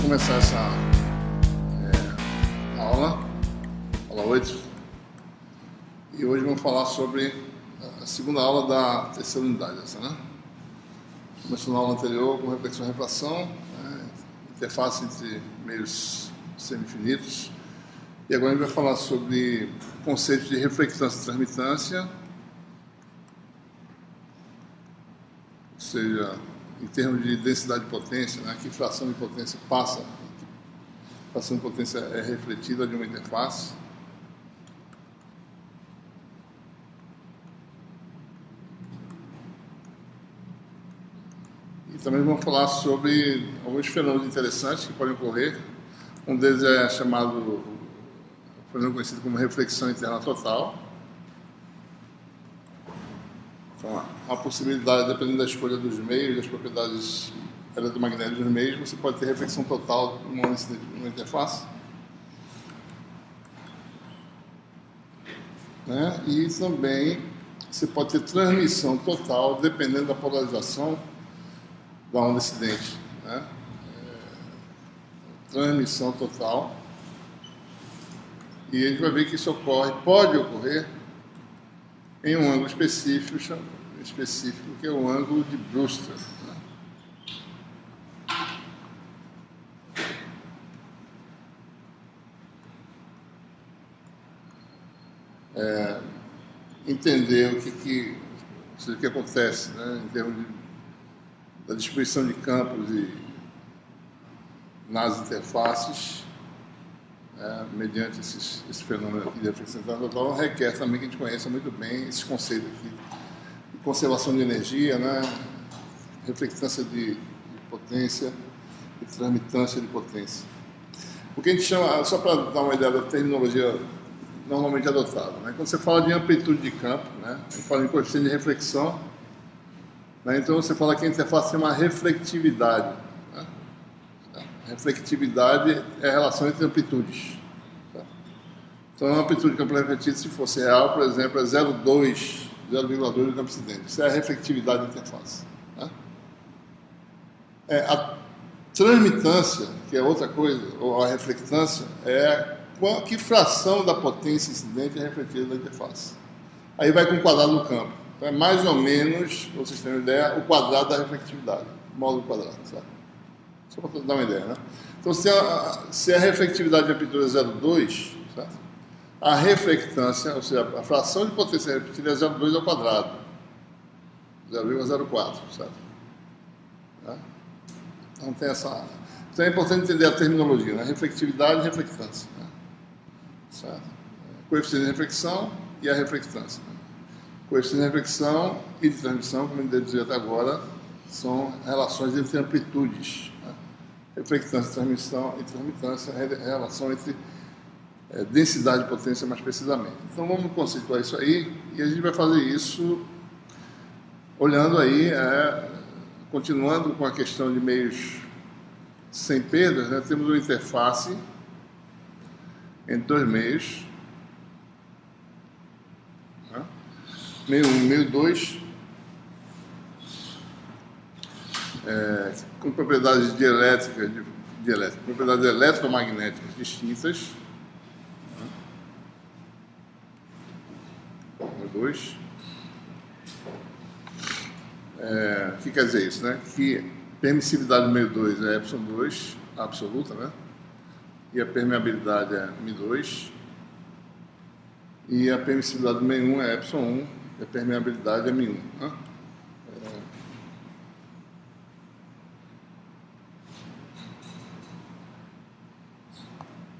começar essa aula 8, e hoje vamos falar sobre a segunda aula da terceira unidade, né? Começou na aula anterior com reflexão e refração, interface entre meios semifinitos, e agora a gente vai falar sobre conceitos de reflectância e transmitância, ou seja, em termos de densidade de potência, né? Que fração de potência passa, que fração de potência é refletida de uma interface. E também vamos falar sobre alguns fenômenos interessantes que podem ocorrer. Um deles é chamado, fenômeno conhecido como reflexão interna total. Então, a possibilidade, dependendo da escolha dos meios, das propriedades eletromagnéticas dos meios, você pode ter reflexão total numa interface. Né? E também você pode ter transmissão total, dependendo da polarização da onda incidente. Né? Transmissão total. E a gente vai ver que isso pode ocorrer em um ângulo específico, que é o ângulo de Brewster. Entender o que acontece, né, em termos da distribuição de campos nas interfaces, mediante esse fenômeno aqui de reflexão total, requer também que a gente conheça muito bem esse conceito aqui de conservação de energia, né, reflectância de potência e transmitância de potência. O que a gente chama, só para dar uma ideia da terminologia normalmente adotada, né, quando você fala de amplitude de campo, né, a gente fala em coeficiente de reflexão, né, então você fala que a interface tem uma reflectividade. Reflectividade é a relação entre amplitudes. Tá? Então, a amplitude de campo refletido, se fosse real, por exemplo, é 0,2 do campo incidente. Isso é a reflectividade da interface. Tá? A transmitância, que é outra coisa, ou a reflectância, é que fração da potência incidente é refletida da interface. Aí vai com o quadrado do campo. Então, é mais ou menos, para vocês terem uma ideia, o quadrado da reflectividade, módulo quadrado, certo? Só para dar uma ideia, né? Então, se a reflectividade de amplitude é 0,2, certo? A reflectância, ou seja, a fração de potência refletida é 0,2 ao quadrado, 0,04, certo? Então, tem essa... Então, é importante entender a terminologia, né? Reflectividade e reflectância, né? Certo? Coeficiente de reflexão e a reflectância. Né? Coeficiente de reflexão e de transmissão, como eu dizia até agora, são relações entre amplitudes. Né? Reflectância, transmissão e transmitância é a relação entre densidade e potência, mais precisamente. Então vamos conceituar isso aí, e a gente vai fazer isso olhando aí, continuando com a questão de meios sem perdas, né? Temos uma interface entre dois meios, né? Meio 1 e meio 2, com propriedades propriedades eletromagnéticas distintas. 2. O que quer dizer isso, né? Que permissividade do meio 2 é ε2, absoluta, né? E a permeabilidade é μ2. E a permissividade do meio 1 é ε1, e a permeabilidade é μ1. Né?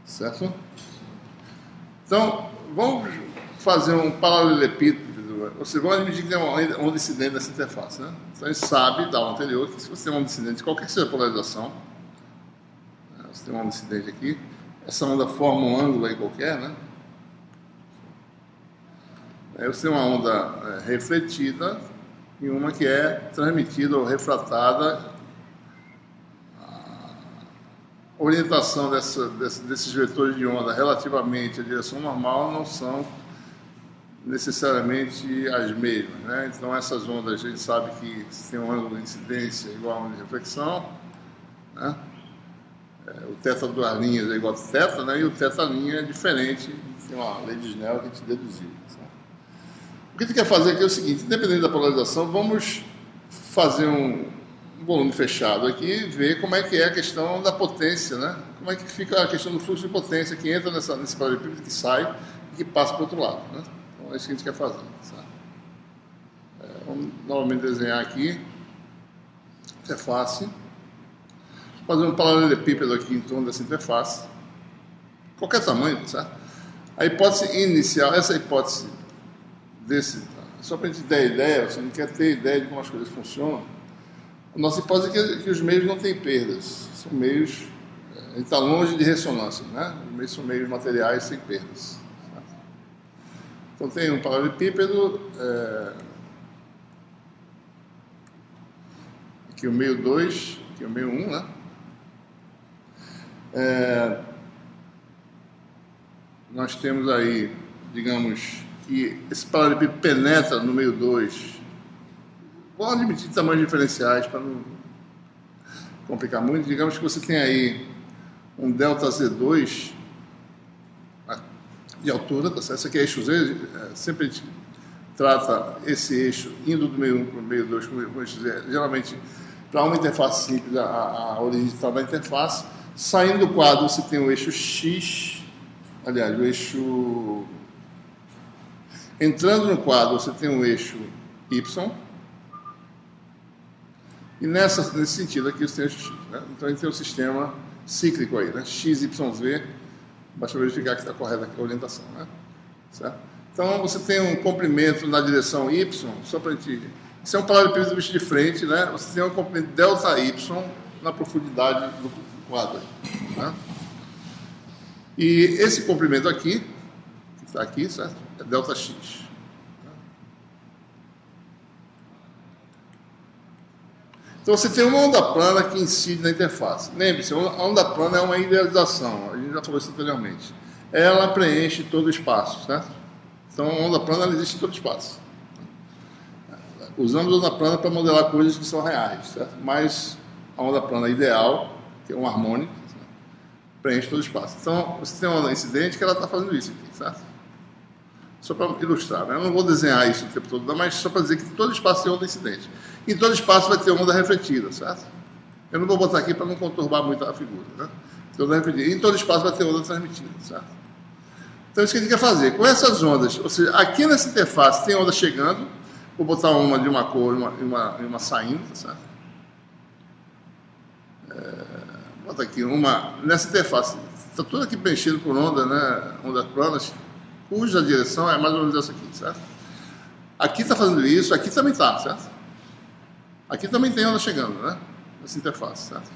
Certo? Então, vamos fazer um paralelepípedo, ou seja, vamos admitir que tem uma onda incidente nessa interface. Né? Então, a gente sabe, da aula anterior, que se você tem uma onda incidente, qualquer que seja a polarização, você tem uma onda incidente aqui, essa onda forma um ângulo aí qualquer, né? Aí você tem uma onda refletida e uma que é transmitida ou refratada. A orientação desses vetores de onda relativamente à direção normal não são necessariamente as mesmas, né? Então essas ondas a gente sabe que se tem um ângulo de incidência igual a um de reflexão, né? θ duas linhas é igual a θ, né? E o θ linha é diferente, tem uma lei de Snell que a gente deduziu. Certo? O que a gente quer fazer aqui é o seguinte, independente da polarização, vamos fazer um volume fechado aqui e ver como é que é a questão da potência, né? Como é que fica a questão do fluxo de potência que entra nesse paralelepípedo, que sai e que passa para o outro lado, né? Então é isso que a gente quer fazer. Certo? Vamos novamente desenhar aqui interface, fazer um paralelepípedo aqui em torno dessa interface, qualquer tamanho, certo? A hipótese inicial, essa hipótese desse, só para a gente ter ideia, você não quer ter ideia de como as coisas funcionam, a nossa hipótese é que os meios não têm perdas, são meios, a gente está longe de ressonância, né? Os meios são meios materiais sem perdas. Certo? Então tem um paralelepípedo, aqui o meio 2, aqui o meio 1, né? Nós temos aí, digamos, que esse paralelepípedo penetra no meio 2. Vou admitir tamanhos diferenciais para não complicar muito. Digamos que você tem aí um ΔZ2 de altura, tá certo? Esse aqui é eixo Z, sempre a gente trata esse eixo indo do meio 1 para o meio 2 com o eixo Z, geralmente para uma interface simples, a origem está na interface. Saindo do quadro, você tem o eixo X, aliás, o eixo... Entrando no quadro, você tem o eixo Y. E nesse sentido aqui, você tem o eixo X. Né? Então, a gente tem um sistema cíclico aí, né? X, Y, Z. Basta verificar que está correta aqui a orientação, né? Certo? Então, você tem um comprimento na direção Y, só para a gente... Isso é um paralelepípedo visto de frente, né? Você tem um comprimento ΔY na profundidade do quadro. Né? E esse comprimento aqui, que está aqui, certo? É ΔX. Então você tem uma onda plana que incide na interface. Lembre-se, a onda plana é uma idealização, a gente já falou isso anteriormente. Ela preenche todo o espaço, certo? Então a onda plana ela existe em todo o espaço. Usamos a onda plana para modelar coisas que são reais, certo? Mas a onda plana ideal, que é um harmônico, preenche todo o espaço. Então, você tem uma onda incidente que ela está fazendo isso aqui, certo? Só para ilustrar, né? Eu não vou desenhar isso o tempo todo, mas só para dizer que todo espaço tem onda incidente. Em todo espaço vai ter onda refletida, certo? Eu não vou botar aqui para não conturbar muito a figura, né? Onda refletida. Em todo espaço vai ter onda transmitida, certo? Então, isso que a gente quer fazer. Com essas ondas, ou seja, aqui nessa interface tem onda chegando, vou botar uma de uma cor e uma saindo, certo? Bota aqui uma... Nessa interface, está tudo aqui preenchido por onda, né? Ondas planas, cuja direção é mais ou menos essa aqui, certo? Aqui está fazendo isso, aqui também está, certo? Aqui também tem onda chegando, né? Nessa interface, certo?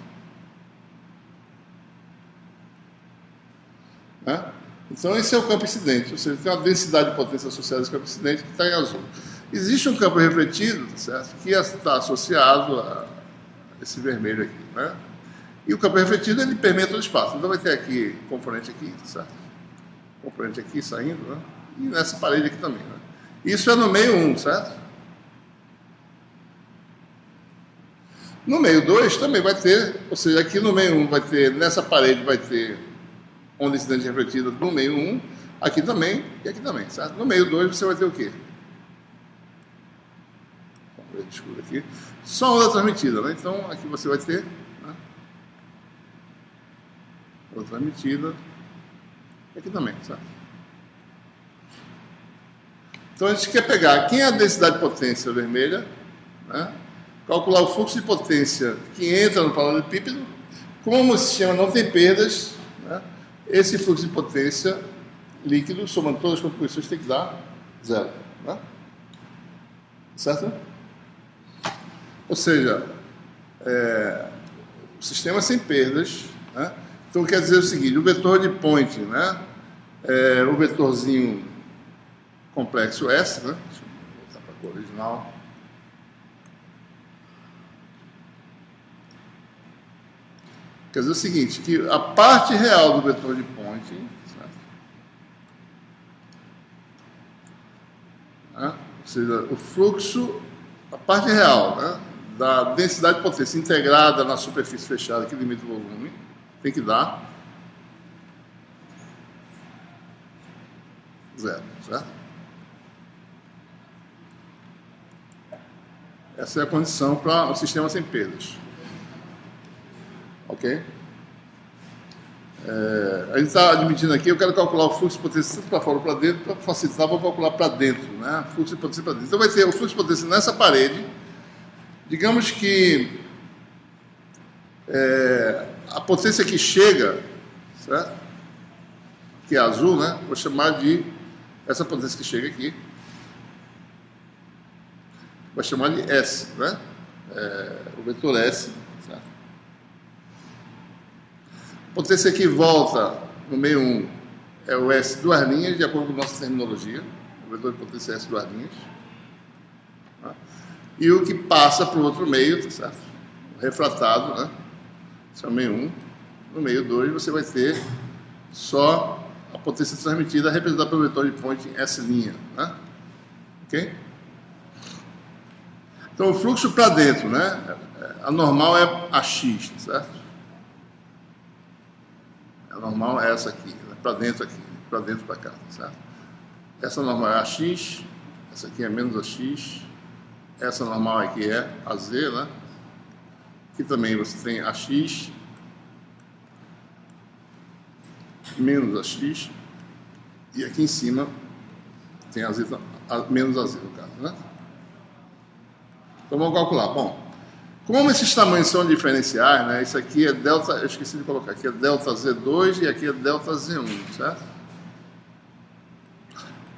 Né? Então esse é o campo incidente, ou seja, tem uma densidade de potência associada a esse campo incidente que está em azul. Existe um campo refletido, certo? Que está associado a esse vermelho aqui, né? E o campo refletido, ele permeia todo o espaço. Então vai ter aqui componente aqui, certo? Componente aqui saindo, né? E nessa parede aqui também, né? Isso é no meio 1, certo? No meio 2 também vai ter, ou seja, aqui no meio 1 vai ter, nessa parede vai ter onda incidente refletida no meio 1, aqui também e aqui também, certo? No meio 2 você vai ter o quê? Escuro aqui. Só onda transmitida, né? Então aqui você vai ter, né? Onda transmitida. E aqui também, certo? Então a gente quer pegar quem é a densidade de potência vermelha, né? Calcular o fluxo de potência que entra no paralelepípedo. Como o sistema não tem perdas, né? Esse fluxo de potência líquido, somando todas as contribuições, tem que dar zero, né? Certo? Ou seja, o sistema é sem perdas, né? Então quer dizer o seguinte, o vetor de point, né? O vetorzinho complexo S, né? Deixa eu voltar para a cor original. Quer dizer o seguinte, que a parte real do vetor de point, certo? Né? Ou seja, o fluxo, a parte real, né? Da densidade de potência integrada na superfície fechada que limita o volume, tem que dar 0, certo? Essa é a condição para o sistema sem perdas. Ok? A gente está admitindo aqui, eu quero calcular o fluxo de potência tanto para fora ou para dentro, para facilitar, vou calcular para dentro, né? Fluxo de potência para dentro. Então vai ter o fluxo de potência nessa parede. Digamos que a potência que chega, certo? Que é azul, né? Vou chamar de essa potência que chega aqui. Vou chamar de S, né? O vetor S, certo? A potência que volta no meio 1 é o S duas linhas, de acordo com a nossa terminologia. O vetor de potência é S duas linhas. Tá? E o que passa para o outro meio, tá certo? O refratado, né? Esse é o meio 1. No meio 2 você vai ter só a potência transmitida representada pelo vetor de point S', né? Ok? Então o fluxo para dentro, né? A normal é a X, tá certo? A normal é essa aqui, né? Para dentro aqui, para dentro para cá, tá certo? Essa normal é a X, essa aqui é menos a X, essa normal aqui é a Z, né? Aqui também você tem a X menos a X, e aqui em cima tem a Z, menos a Z no caso, né? Então vamos calcular. Bom, como esses tamanhos são diferenciais, né? Isso aqui é delta, eu esqueci de colocar, aqui é delta Z2 e aqui é delta Z1, certo?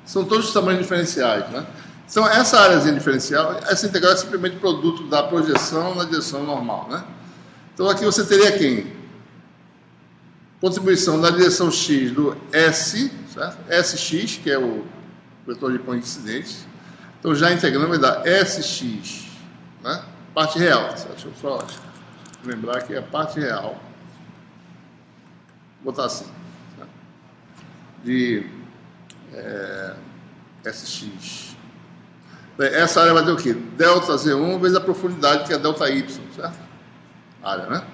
São todos os tamanhos diferenciais, né? Então essa áreazinha diferencial, essa integral é simplesmente produto da projeção na direção normal, né? Então aqui você teria quem? Contribuição da direção X do S, certo? SX, que é o vetor de point incidente. Então já integrando vai dar SX, né? Parte real, certo? Deixa eu só lembrar que é a parte real. Vou botar assim, certo? De SX. Essa área vai ter o quê? Delta Z1 vezes a profundidade, que é delta Y, certo? Área, né?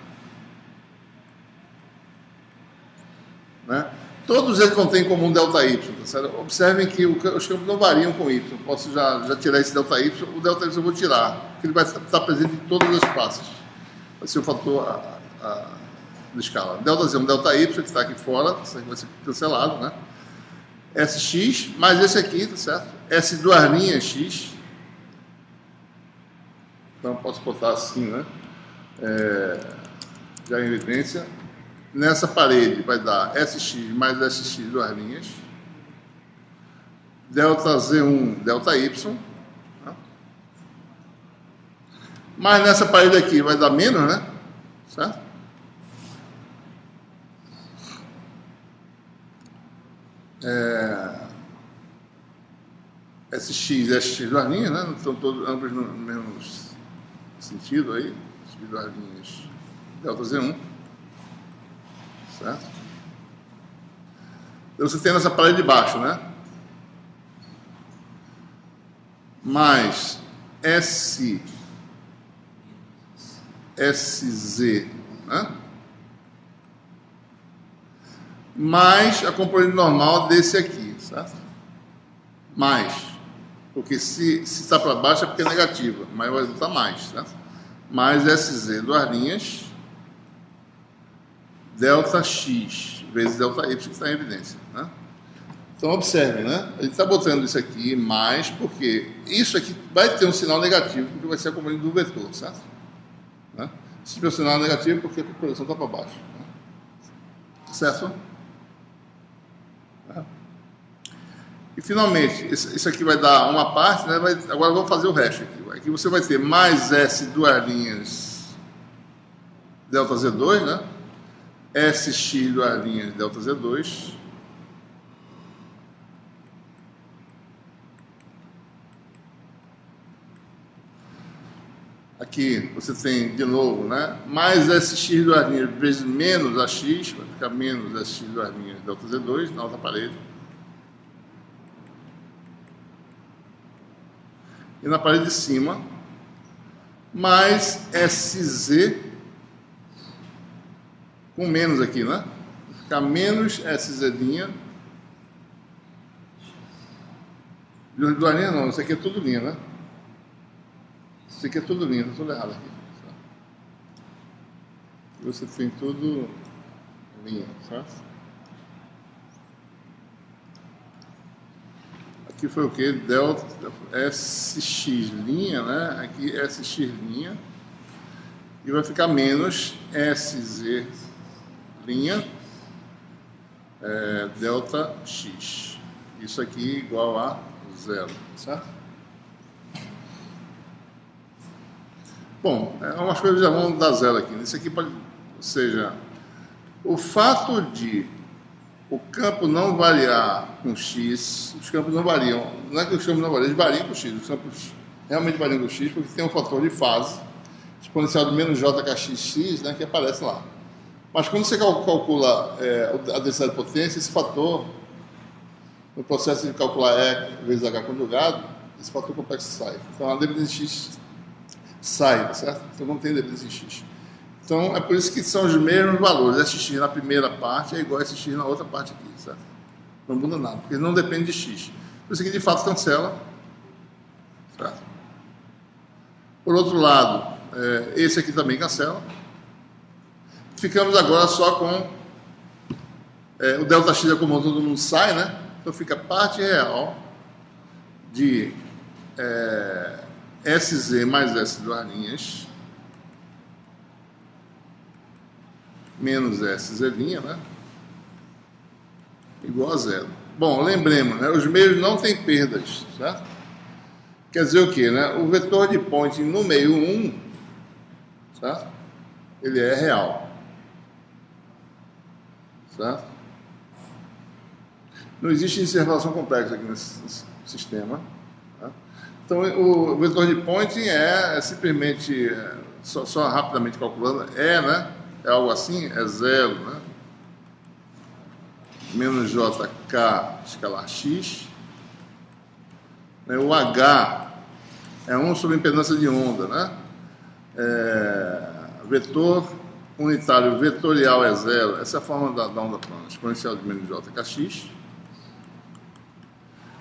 Todos eles contêm em comum delta Y, tá certo? Observem que os campos não variam com Y. Posso já tirar esse delta Y, o delta Y eu vou tirar, porque ele vai estar presente em todas as classes. Vai ser o fator de escala. Delta Z1, delta Y, que está aqui fora, isso aqui vai ser cancelado, né? SX, mais esse aqui, tá certo? S duas linhas X. Então posso botar assim, né? Já em evidência. Nessa parede vai dar SX mais SX duas linhas. Delta Z1, delta Y. Tá? Mas nessa parede aqui vai dar menos, né? Certo? SX e SX duas linhas, né? Estão todos ambos no mesmo sentido aí. SX duas linhas, delta Z1. Certo? Então você tem nessa parede de baixo, né? Mais SZ, né? Mais a componente normal desse aqui, certo? Mais, porque se está para baixo é porque é negativa, mas vai resultar mais, certo? Mais SZ duas linhas, delta X vezes delta Y, que está em evidência, né? Então observem, né? A gente está botando isso aqui mais, porque isso aqui vai ter um sinal negativo, porque vai ser a componente do vetor, certo? Né? Se tiver um sinal negativo, é porque a correlação está para baixo, né? Certo? E finalmente, isso aqui vai dar uma parte, né? Agora vamos fazer o resto aqui. Aqui você vai ter mais S duas linhas delta Z2, né? SX duas linhas delta Z2. Aqui você tem de novo, né? Mais SX duas linhas vezes menos AX, vai ficar menos SX duas linhas delta Z2 na outra parede. E na parede de cima, mais SZ com menos aqui, né? Vai ficar menos SZ'. Duas linhas não, isso aqui é tudo linha, né? Isso aqui é tudo linha, tá tudo errado aqui. Você tem tudo linha, certo? Aqui foi o que? Delta SX linha, né? Aqui SX linha. E vai ficar menos SZ linha delta X. Isso aqui igual a 0, certo? Bom, umas coisas já vão dar zero aqui. Isso aqui pode, ou seja, o fato de o campo não variar com X, os campos não variam, não é que os campos não variam, eles variam com X, os campos realmente variam com X, porque tem um fator de fase, exponencial de menos JKXX, né, que aparece lá. Mas quando você calcula a densidade de potência, esse fator, no processo de calcular E vezes H conjugado, esse fator complexo sai. Então a derivativa de X sai, certo? Então não tem derivativa de X. Então é por isso que são os mesmos valores. SX na primeira parte é igual a SX na outra parte aqui, certo? Não muda nada, porque não depende de X. Por isso que de fato cancela, certo? Por outro lado, esse aqui também cancela. Ficamos agora só com o ΔX, como todo mundo sai, né? Então fica a parte real de SZ mais S duas linhas menos SZ linha, né? Igual a zero. Bom, lembremos, né? Os meios não têm perdas, certo? Quer dizer o quê, né? O vetor de Poynting no meio 1, certo? Ele é real, certo? Não existe intervalação complexa aqui nesse sistema. Tá? Então, o vetor de Poynting é simplesmente, só rapidamente calculando, né? É algo assim, é zero, né? Menos JK escalar X. Né? O H é 1 sobre impedância de onda, né? Vetor unitário vetorial é zero. Essa é a forma da onda plana, exponencial de menos JKX.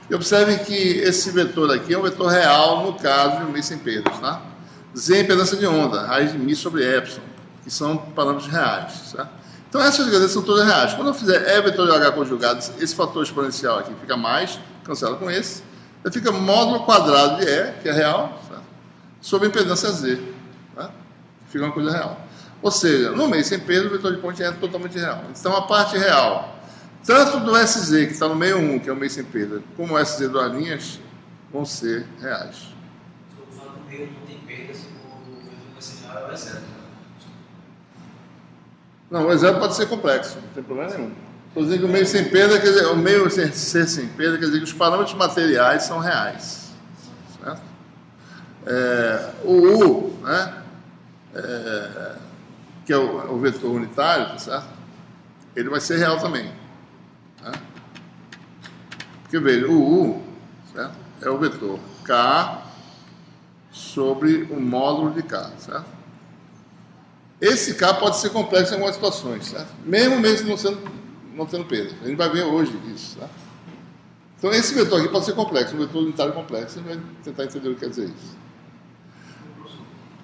E observem que esse vetor aqui é um vetor real no caso de um meio sem perdas, tá? Z é impedância de onda, raiz de μ sobre epsilon, que são parâmetros reais, certo? Então essas grandezas são todas reais. Quando eu fizer E vetorial H conjugado, esse fator exponencial aqui fica mais, cancela com esse, aí fica módulo quadrado de E, que é real, certo? Sobre impedância Z, tá? Fica uma coisa real. Ou seja, no meio sem perda, o vetor de Poynting é totalmente real. Então a parte real, tanto do SZ, que está no meio 1, que é o meio sem perda, como o SZ duas linhas, vão ser reais. Estou falando que o meio não tem perda se o vetor vai ser real, vai ser zero. Não, o exemplo pode ser complexo, não tem problema nenhum. Estou dizendo que o meio sem perda, quer dizer, o meio ser sem perda, quer dizer que os parâmetros materiais são reais. Certo? O U, né? Que é o vetor unitário, certo? Ele vai ser real também. Né? Porque veja, o U, certo? É o vetor K sobre o módulo de K, certo? Esse K pode ser complexo em algumas situações, certo? Mesmo não tendo perda. A gente vai ver hoje isso, certo? Então esse vetor aqui pode ser complexo, um vetor unitário complexo. Você vai tentar entender o que quer dizer isso.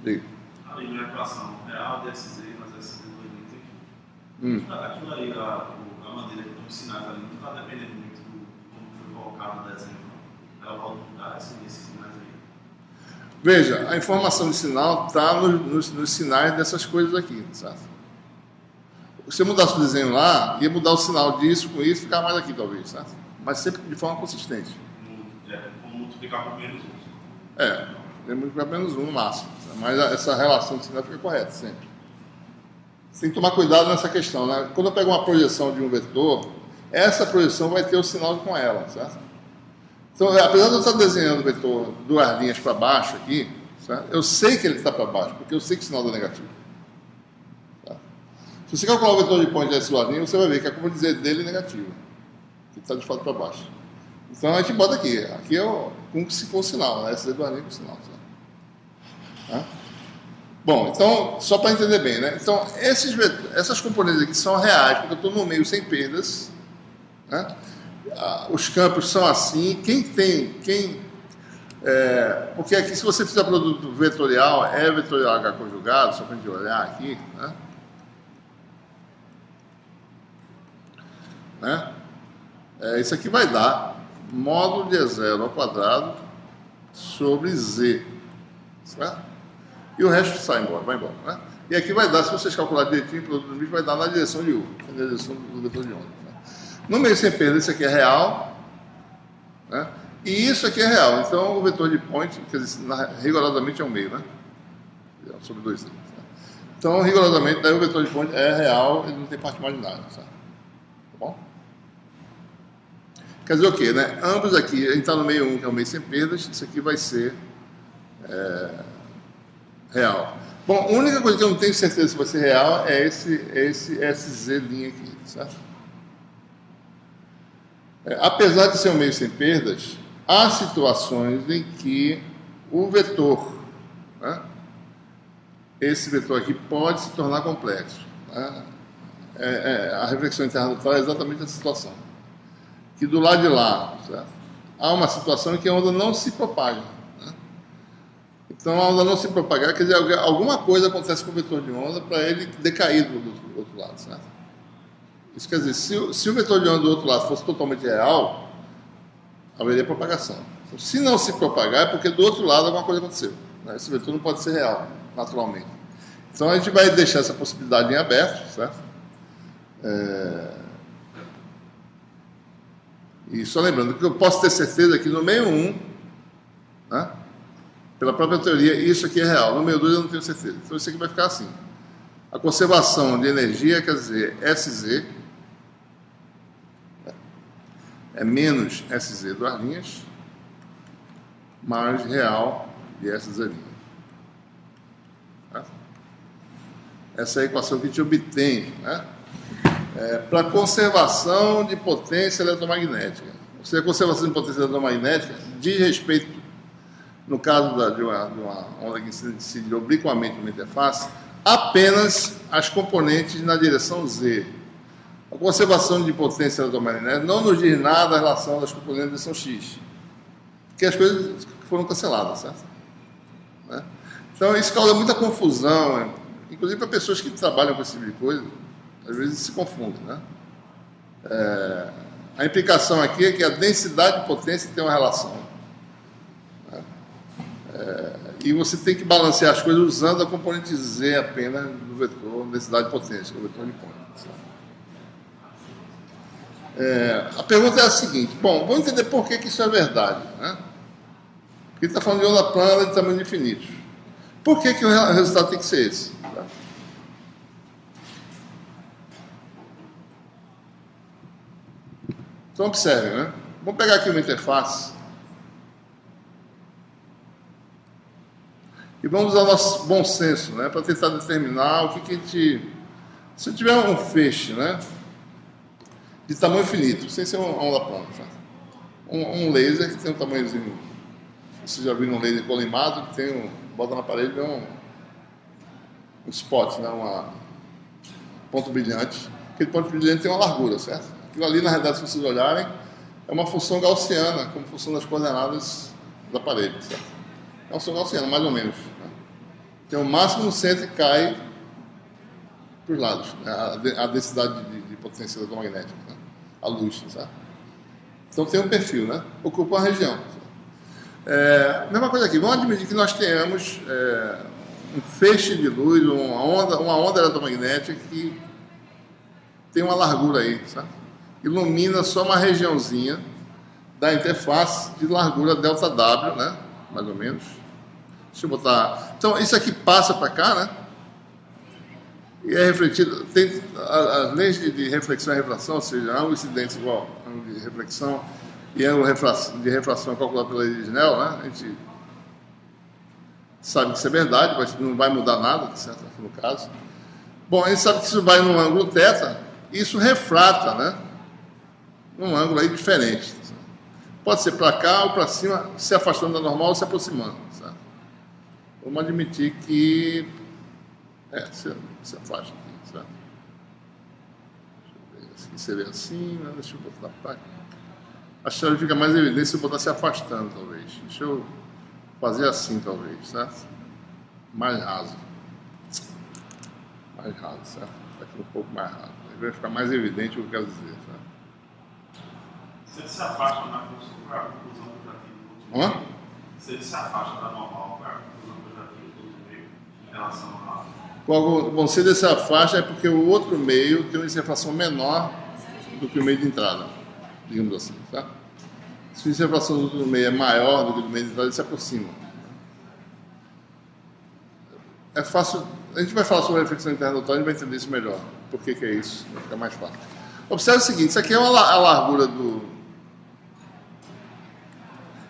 Diga. Ali na equação real de SZ mais SZ do limite aqui. Aquilo ali, a maneira que estão ensinados ali, não está dependendo muito do como foi colocado no desenho. Ela pode mudar esses sinais aí. Veja, a informação de sinal está nos sinais dessas coisas aqui, certo? Se eu mudasse o desenho lá, ia mudar o sinal disso com isso, ficar mais aqui talvez, certo? Mas sempre de forma consistente. Como multiplicar por menos 1. Tem multiplicar por menos 1 no máximo. Mas essa relação de sinal fica correta sempre. Você tem que tomar cuidado nessa questão, né? Quando eu pego uma projeção de um vetor, essa projeção vai ter o sinal com ela, certo? Então, apesar de eu estar desenhando o vetor duas linhas para baixo aqui, certo? Eu sei que ele está para baixo, porque eu sei que o sinal é negativo. Tá? Se você calcular o vetor de Poynting desse ladinho, você vai ver que a curva de Z dele é negativa. Ele está de fato para baixo. Então a gente bota aqui. Aqui é com sinal, né? Esse duas linhas com sinal. Certo? Tá? Bom, então, só para entender bem, né? Então, essas componentes aqui são reais, porque eu estou no meio sem perdas, né? Os campos são assim. Porque aqui, se você fizer produto vetorial, é vetorial H conjugado, só para a gente olhar aqui, né? Isso aqui vai dar módulo de E0 ao quadrado sobre Z, certo? E o resto vai embora, né? E aqui vai dar, se vocês calcularem direitinho, o produto do bicho vai dar na direção de U, na direção do vetor de onda. Né? No meio sem perda, isso aqui é real, né? E isso aqui é real. Então, o vetor de point, quer dizer, rigorosamente é o meio, né? Sobre 2Z. Né? Então, rigorosamente, daí o vetor de point é real, ele não tem parte imaginária, certo? Tá bom? Quer dizer o quê, né? Ambos aqui, a gente está no meio 1, que é o meio sem perdas, isso aqui vai ser real. Bom, a única coisa que eu não tenho certeza se vai ser real é esse SZ' aqui, certo? Apesar de ser um meio sem perdas, há situações em que o vetor, né, esse vetor aqui pode se tornar complexo. Né? A reflexão interna do é exatamente essa situação. Que do lado de lá, certo? Há uma situação em que a onda não se propaga. Né? Então, a onda não se propagar, quer dizer, alguma coisa acontece com o vetor de onda para ele decair do outro lado, certo? Isso quer dizer, se o vetor de onda do outro lado fosse totalmente real, haveria propagação. Então, se não se propagar, é porque do outro lado alguma coisa aconteceu. Né? Esse vetor não pode ser real, naturalmente. Então, a gente vai deixar essa possibilidade em aberto, certo? E só lembrando que eu posso ter certeza que no meio 1, né, pela própria teoria, isso aqui é real. No meio 2 eu não tenho certeza. Então isso aqui vai ficar assim. A conservação de energia, quer dizer, SZ, é menos SZ duas linhas, mais real de SZ'. Tá? Essa é a equação que a gente obtém, né? Para conservação de potência eletromagnética. Ou seja, a conservação de potência eletromagnética diz respeito, no caso de uma onda que incide obliquamente numa interface, apenas as componentes na direção Z. A conservação de potência eletromagnética não nos diz nada em relação às componentes na direção X, porque as coisas foram canceladas, certo? Né? Então isso causa muita confusão, inclusive para pessoas que trabalham com esse tipo de coisa. Às vezes se confundem, né? A implicação aqui é que a densidade de potência tem uma relação. Né? E você tem que balancear as coisas usando a componente Z apenas do vetor densidade de potência, que é o vetor de ponto. A pergunta é a seguinte: bom, vamos entender por que isso é verdade. Né? Porque ele está falando de onda plana de tamanho infinito. Por que o resultado tem que ser esse? Tá? Então, observem, né? Vamos pegar aqui uma interface e vamos usar nosso bom senso, né? Para tentar determinar o que a gente... Se eu tiver um feixe, né? De tamanho infinito, sem ser uma onda plana, tá? Um laser que tem um tamanhozinho... Vocês já viram um laser colimado que tem bota na parede e vê um spot, né? Um ponto brilhante. Aquele ponto brilhante tem uma largura, certo? Aquilo ali, na realidade, se vocês olharem, é uma função gaussiana, como função das coordenadas da parede, certo? É uma função gaussiana, mais ou menos. Né? Tem o máximo no centro e cai para os lados, né? A densidade de potência eletromagnética, né? A luz, certo? Então tem um perfil, né? Ocupa uma região. Mesma coisa aqui, vamos admitir que nós tenhamos um feixe de luz, uma onda eletromagnética que tem uma largura aí, certo? Ilumina só uma regiãozinha da interface de largura ΔW, né? Mais ou menos. Deixa eu botar... Então, isso aqui passa para cá, né? E é refletido... Tem as leis de reflexão e refração, ou seja, ângulo incidente igual ângulo de reflexão e ângulo de refração calculado pela lei de Snell, né? A gente sabe que isso é verdade, mas não vai mudar nada, certo? No caso. Bom, a gente sabe que isso vai no ângulo θ, e isso refrata, né? Num ângulo aí diferente. Pode ser para cá ou para cima, se afastando da normal ou se aproximando. Certo? Vamos admitir que Se afasta aqui, certo? Deixa eu ver, esse aqui seria assim, né? Deixa eu botar para cá. Acho que ele fica mais evidente se eu botar se afastando, talvez. Deixa eu fazer assim, talvez, certo? Mais raso. Mais raso, certo? Aqui um pouco mais raso. Aí vai ficar mais evidente o que eu quero dizer, certo? Se ele se afasta na conclusão que eu já tive, se ele se afasta da normal, qual é a conclusão que eu já tive do outro meio em relação a... Bom, se ele se afasta é porque o outro meio tem uma inservação menor do que o meio de entrada, digamos assim, tá? Se a inservação do outro meio é maior do que o do meio de entrada, ele se aproxima. É fácil, a gente vai falar sobre a reflexão interna do Tony e vai entender isso melhor. Por que é isso? Vai ficar mais fácil. Observe o seguinte, isso aqui é a largura do...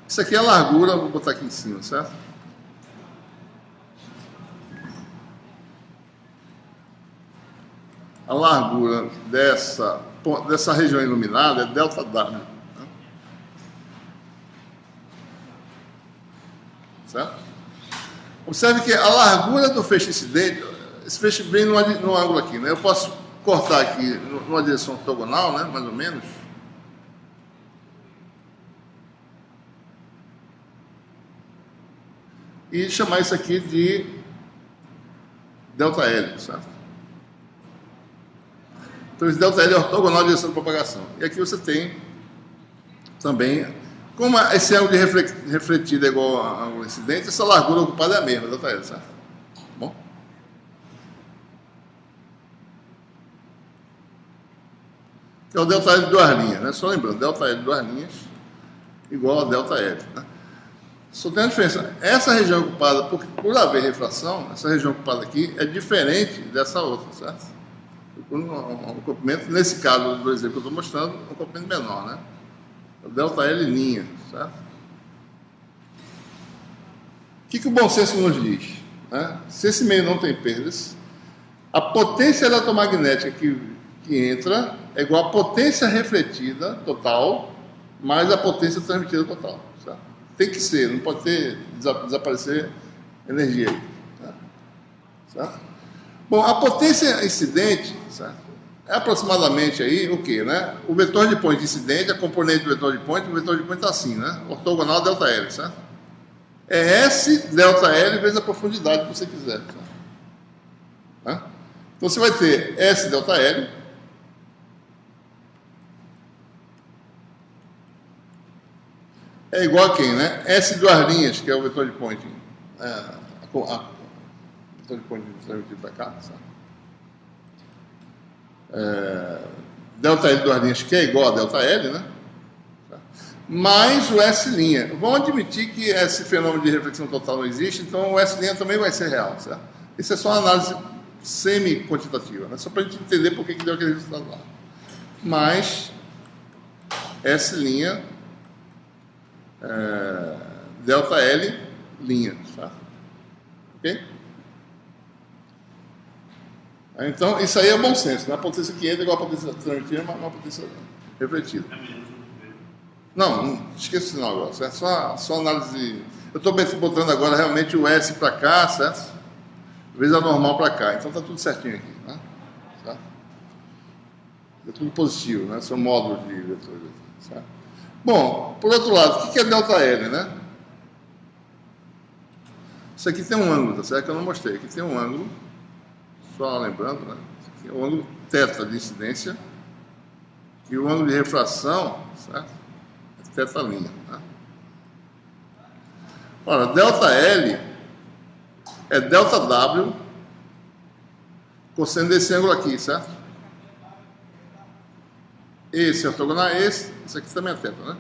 Isso aqui é a largura, vou botar aqui em cima, certo? A largura dessa região iluminada é ΔW. Né? Certo? Observe que a largura do feixe incidente, esse feixe vem no ângulo aqui, né? Eu posso cortar aqui numa direção ortogonal, né? Mais ou menos. E chamar isso aqui de ΔL, certo? Então, esse ΔL é ortogonal à direção de propagação. E aqui você tem também, como esse ângulo de refletido é igual ao ângulo incidente, essa largura ocupada é a mesma, ΔL, certo? Bom? Que é o ΔL de duas linhas, né? Só lembrando, ΔL de duas linhas igual a ΔL, né? Só tem uma diferença. Essa região ocupada, por haver refração, essa região ocupada aqui é diferente dessa outra, certo? Um comprimento, nesse caso do exemplo que eu estou mostrando, um comprimento menor, né? O ΔL linha, certo? O que o bom senso nos diz? Né? Se esse meio não tem perdas, a potência eletromagnética que entra é igual à potência refletida total mais a potência transmitida total, certo? Tem que ser, não pode ter desaparecer energia aí, certo? Bom, a potência incidente, certo? É aproximadamente aí o que, né? O vetor de ponto incidente, a componente do vetor de ponto, o vetor de ponto está assim, né? Ortogonal ΔL, certo? É S ΔL vezes a profundidade que você quiser, certo? Né? Então você vai ter S ΔL é igual a quem, né? S duas linhas, que é o vetor de point. Vetor de point transmitido para cá, certo? ΔL duas linhas, que é igual a ΔL, né? Mais o S'. Vamos admitir que esse fenômeno de reflexão total não existe, então o S' também vai ser real, certo? Isso é só uma análise semi-quantitativa, né? Só para a gente entender por que deu aquele resultado lá. Mais S', ΔL linha, certo? Ok? Então, isso aí é bom senso, né? A potência que entra é igual a potência transmitida, mas uma potência refletida. Não esqueça esse sinal agora, certo? Só análise. Eu estou botando agora realmente o S para cá, certo? Vezes a normal para cá. Então está tudo certinho aqui, né? Certo? É tudo positivo, né? São módulos de vetores, certo? Bom, por outro lado, o que é ΔL, né? Isso aqui tem um ângulo, tá certo? Que eu não mostrei. Aqui tem um ângulo. Só lembrando, né? Aqui é o ângulo θ de incidência e o ângulo de refração, certo? É θ'. Né? Ora, ΔL é ΔW cosseno desse ângulo aqui, certo? Esse é ortogonal a esse aqui também é θ, né?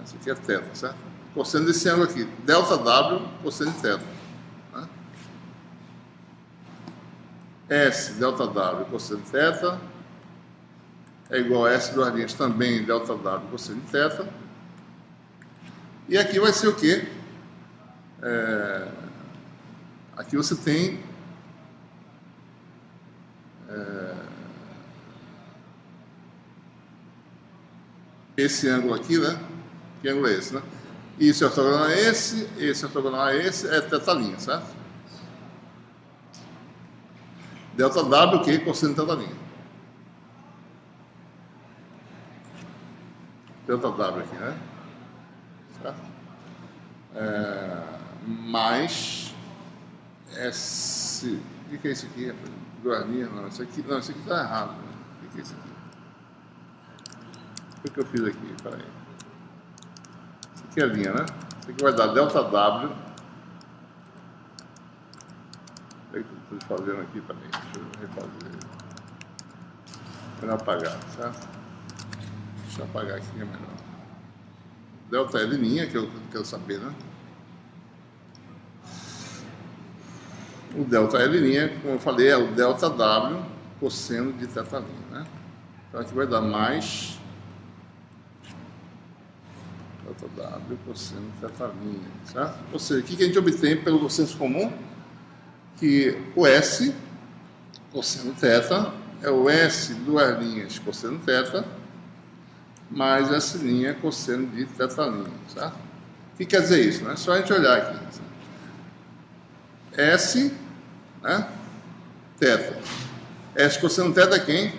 Esse aqui é θ, certo? Cosseno desse ângulo aqui, ΔW cosseno de θ. S ΔW cosseno de θ é igual a S duas linhas também ΔW cosseno de θ. E aqui vai ser o quê? Aqui você tem esse ângulo aqui, né? Que ângulo é esse, né? Isso é ortogonal a esse é ortogonal a esse, é θ', certo? Delta W, o quê? Cosseno de θ'. Delta W aqui, né? Certo? Mais S. O que é isso aqui? Duas linhas? Não, isso aqui está errado. Né? O que é isso aqui? O que eu fiz aqui? Peraí. Isso aqui é a linha, né? Isso aqui vai dar delta W. O que eu estou fazendo aqui? Peraí, deixa eu refazer. Vou apagar, certo? Deixa eu apagar aqui que é melhor. Delta L', que eu quero saber, né? O delta L', como eu falei, é o delta W cosseno de θ', né? Então aqui vai dar mais delta W cosseno de θ', certo? Ou seja, o que a gente obtém pelo senso comum? Que o S cosseno θ é o S duas linhas cosseno θ mais S' cosseno de θ', certo? O que quer dizer isso? Né? Só a gente olhar aqui. Certo? S, né? θ. S cosseno θ é quem?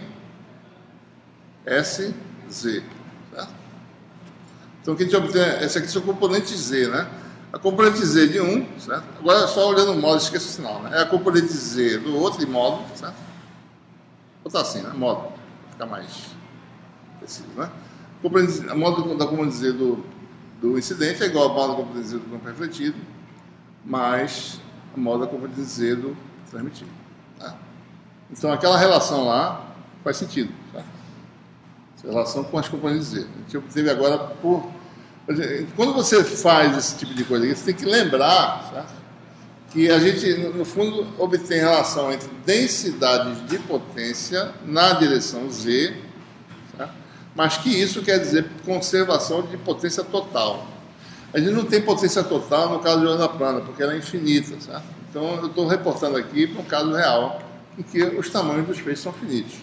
SZ. Certo? Então, o que a gente obtém? Esse aqui são componentes Z, né? A componente Z de um, certo? Agora, só olhando o módulo, esqueça o sinal, né? É a componente Z do outro de módulo, certo? Vou botar assim, né? Módulo, para ficar mais preciso, né? A módulo da componente Z do incidente é igual a módulo da componente Z do campo refletido, mais a módulo da componente Z do transmitido. Tá? Então, aquela relação lá faz sentido. Tá? Essa relação com as componentes Z. A gente obteve agora por... Quando você faz esse tipo de coisa, você tem que lembrar, certo? Que a gente, no fundo, obtém relação entre densidades de potência na direção Z, certo? Mas que isso quer dizer conservação de potência total. A gente não tem potência total no caso de onda plana, porque ela é infinita, certo? Então, eu estou reportando aqui para um caso real, em que os tamanhos dos feixes são finitos.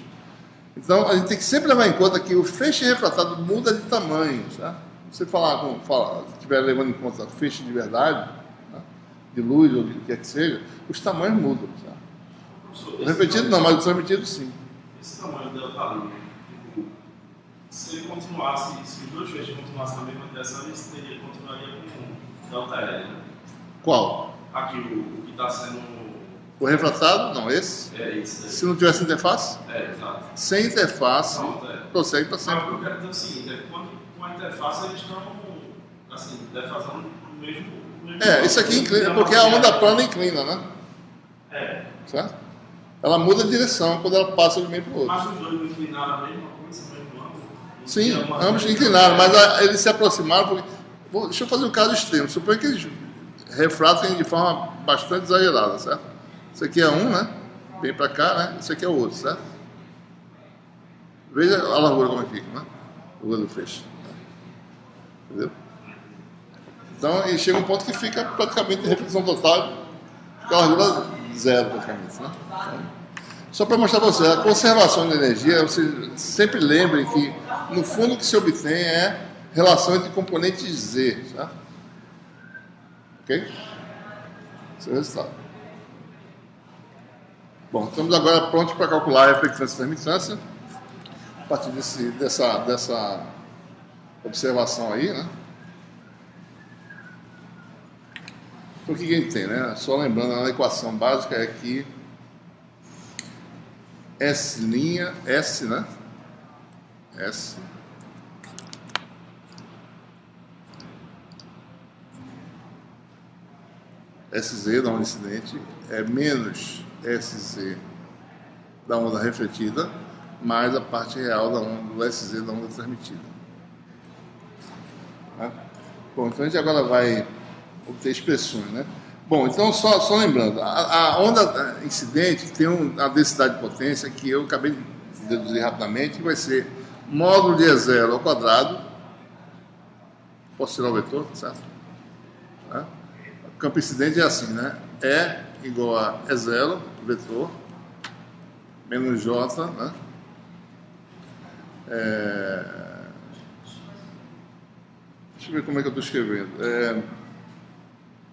Então, a gente tem que sempre levar em conta que o feixe refratado muda de tamanho, certo? Se você estiver levando em conta feixe de verdade, né, de luz ou de o que quer que seja, os tamanhos mudam. Certo? O refletido não, mas o transmitido sim. Esse tamanho do delta L, tipo, se ele continuasse, se os dois feixes continuassem na mesma direção, ele continuaria com delta L, né? Qual? Aqui, o que está sendo... O refratado? Não, esse? É isso. Se não tivesse interface? É, exato. Sem interface, Pronto, prossegue para sempre. Mas o que eu quero dizer é o seguinte, é que quando com a interface eles estão, assim, defasando o mesmo isso aqui inclina, porque a onda plana inclina, né? É. Certo? Ela muda a direção quando ela passa de um meio para o outro. Mas os dois não inclinaram a mesma coisa, o mesmo ângulo? Sim, ambos inclinaram, mas eles se aproximaram. Porque... deixa eu fazer um caso extremo. Suponha que eles refratem de forma bastante exagerada, certo? Isso aqui é um, né? Vem para cá, né? Isso aqui é o outro, certo? Veja a largura como é que fica, né? A largura do feixe. Entendeu? Então, e chega um ponto que fica praticamente em reflexão total, fica a largura zero praticamente, né? Então, só para mostrar para você, a conservação de energia, você sempre lembre que, no fundo, o que se obtém é relação entre componentes Z, certo? Ok? Esse é o resultado. Bom, estamos agora prontos para calcular a reflectância e transmitância, a partir dessa observação aí, né? Então, o que a gente tem, né? Só lembrando, a equação básica é que S', né? S SZ da onda incidente é menos SZ da onda refletida mais a parte real da onda do SZ da onda transmitida. Tá? Bom, então a gente agora vai obter expressões, né? Bom, então só lembrando, a onda incidente tem uma densidade de potência que eu acabei de deduzir rapidamente, que vai ser módulo de E0 ao quadrado, posso tirar o vetor, certo? Tá? O campo incidente é assim, né? E igual a E0, vetor, menos J, né? Deixa eu ver como é que eu estou escrevendo.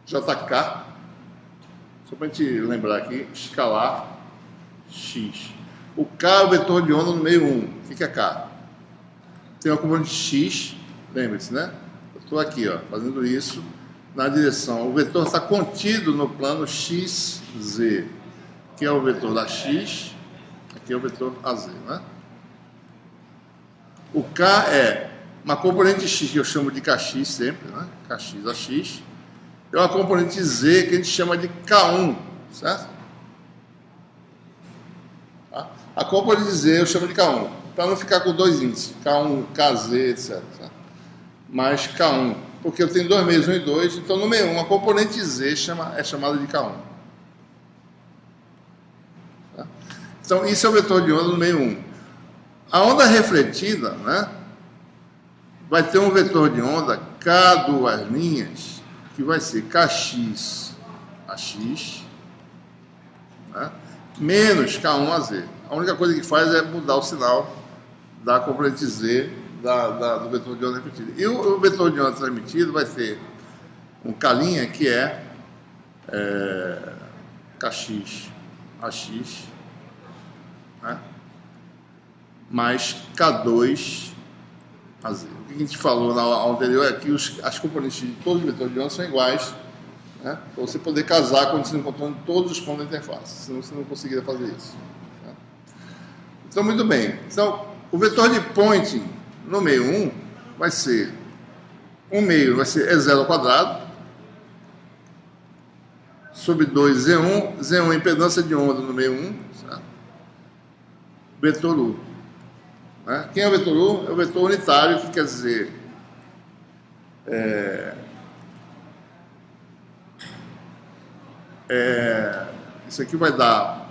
JK, só para a gente lembrar aqui, escalar x. O k é o vetor de onda no meio 1. O que é k? Tem uma componente x, lembre-se, né? Eu estou aqui, ó, fazendo isso na direção. O vetor está contido no plano xz, que é o vetor da x, aqui é o vetor az, né? O k é uma componente x que eu chamo de kx sempre, né? Kx a x. É uma componente z que a gente chama de k1, certo? Tá? A componente z eu chamo de k1, para não ficar com dois índices, k1, kz, etc. Certo? Mais k1, porque eu tenho dois meios, 1 e 2, então no meio 1 a componente z é chamada de k1. Tá? Então isso é o vetor de onda no meio 1. A onda refletida, né, vai ter um vetor de onda k duas linhas, que vai ser kx a x, né, menos k1 a z. A única coisa que faz é mudar o sinal da componente z do vetor de onda refletida. E o vetor de onda transmitido vai ter um k' que é kx a x, né, mais K2 a Z. O que a gente falou na aula anterior é que as componentes de todos os vetores de onda são iguais, né, para você poder casar quando você encontrando todos os pontos da interface, senão você não conseguiria fazer isso. Né? Então, muito bem. Então, o vetor de pointing no meio 1 vai ser, um meio vai ser E0 ao quadrado, sobre 2Z1, Z1 é impedância de onda no meio 1, certo? Vetor U. Né? Quem é o vetor U? É o vetor unitário, que quer dizer isso aqui vai dar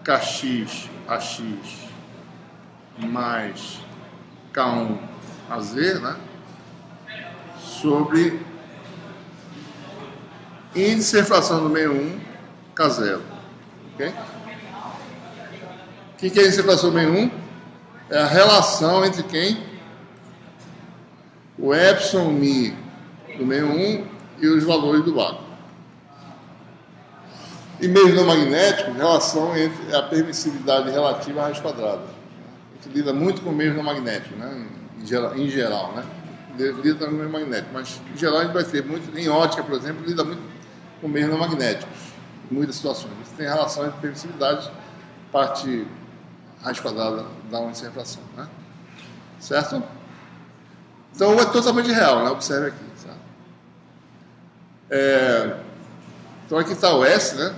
kx a x mais k1 a z, né, sobre índice de refração do meio 1, k0. Ok? O que é índice de refração do meio 1? É a relação entre quem? O epsilon mi do meio 1 e os valores do vácuo. E meios não magnéticos, relação entre a permissividade relativa à raiz quadrada. A gente lida muito com meios não magnéticos, né? Em geral, né? Lida também com meios magnéticos, mas em geral a gente vai ter muito, em ótica, por exemplo, lida muito com meios não magnéticos, em muitas situações. Você tem relação entre permissividade, parte raiz quadrada da índice de refração, né? Certo? Então é totalmente real, né? Observe aqui. Certo? Então aqui está o S, né?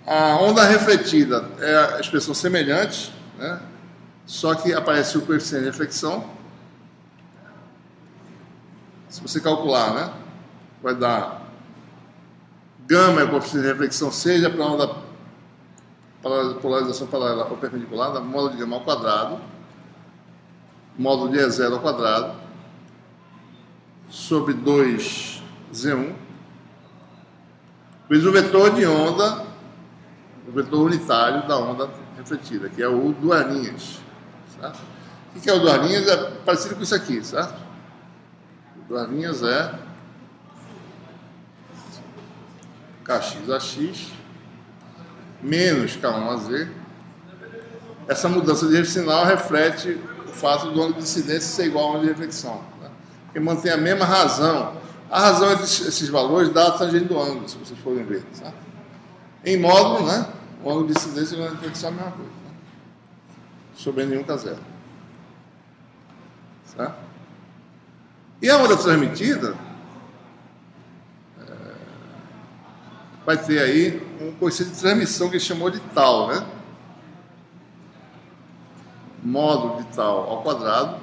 A onda refletida é a expressão semelhante, né? Só que aparece o coeficiente de reflexão. Se você calcular, né, vai dar gama é o coeficiente de reflexão, seja para a onda polarização paralela ou perpendicular, da módulo de gama ao quadrado, módulo de E0 ao quadrado, sobre 2Z1, vezes o vetor de onda, o vetor unitário da onda refletida, que é o duas linhas. Certo? O que é o duas linhas? É parecido com isso aqui, certo? O duas linhas é kx a x menos k1 a z. Essa mudança de sinal reflete o fato do ângulo de incidência ser igual ao ângulo de reflexão. Né? Porque mantém a mesma razão. A razão entre esses valores dá a tangente do ângulo, se vocês forem ver. Certo? Em módulo, né, o ângulo de incidência e o ângulo de reflexão é a mesma coisa. Né? Sobre N1 K0. Certo? E a onda transmitida vai ter aí um conceito de transmissão que ele chamou de tal, né? Módulo de tal ao quadrado,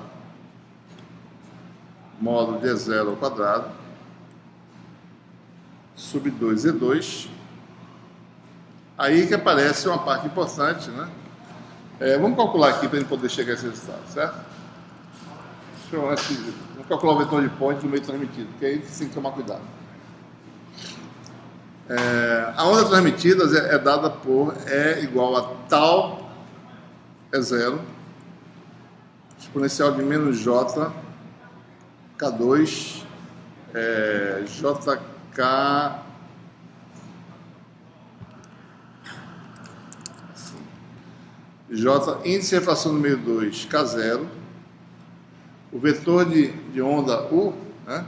módulo de E0 ao quadrado, sobre 2E2. Aí que aparece uma parte importante, né? Vamos calcular aqui para a gente poder chegar a esse resultado, certo? Vamos calcular o vetor de point no meio transmitido, porque aí a gente tem que tomar cuidado. A onda transmitida é dada por E igual a tal E0 exponencial de menos J K2 JK assim. J, índice de refração no meio 2, K0. O vetor de onda U, né?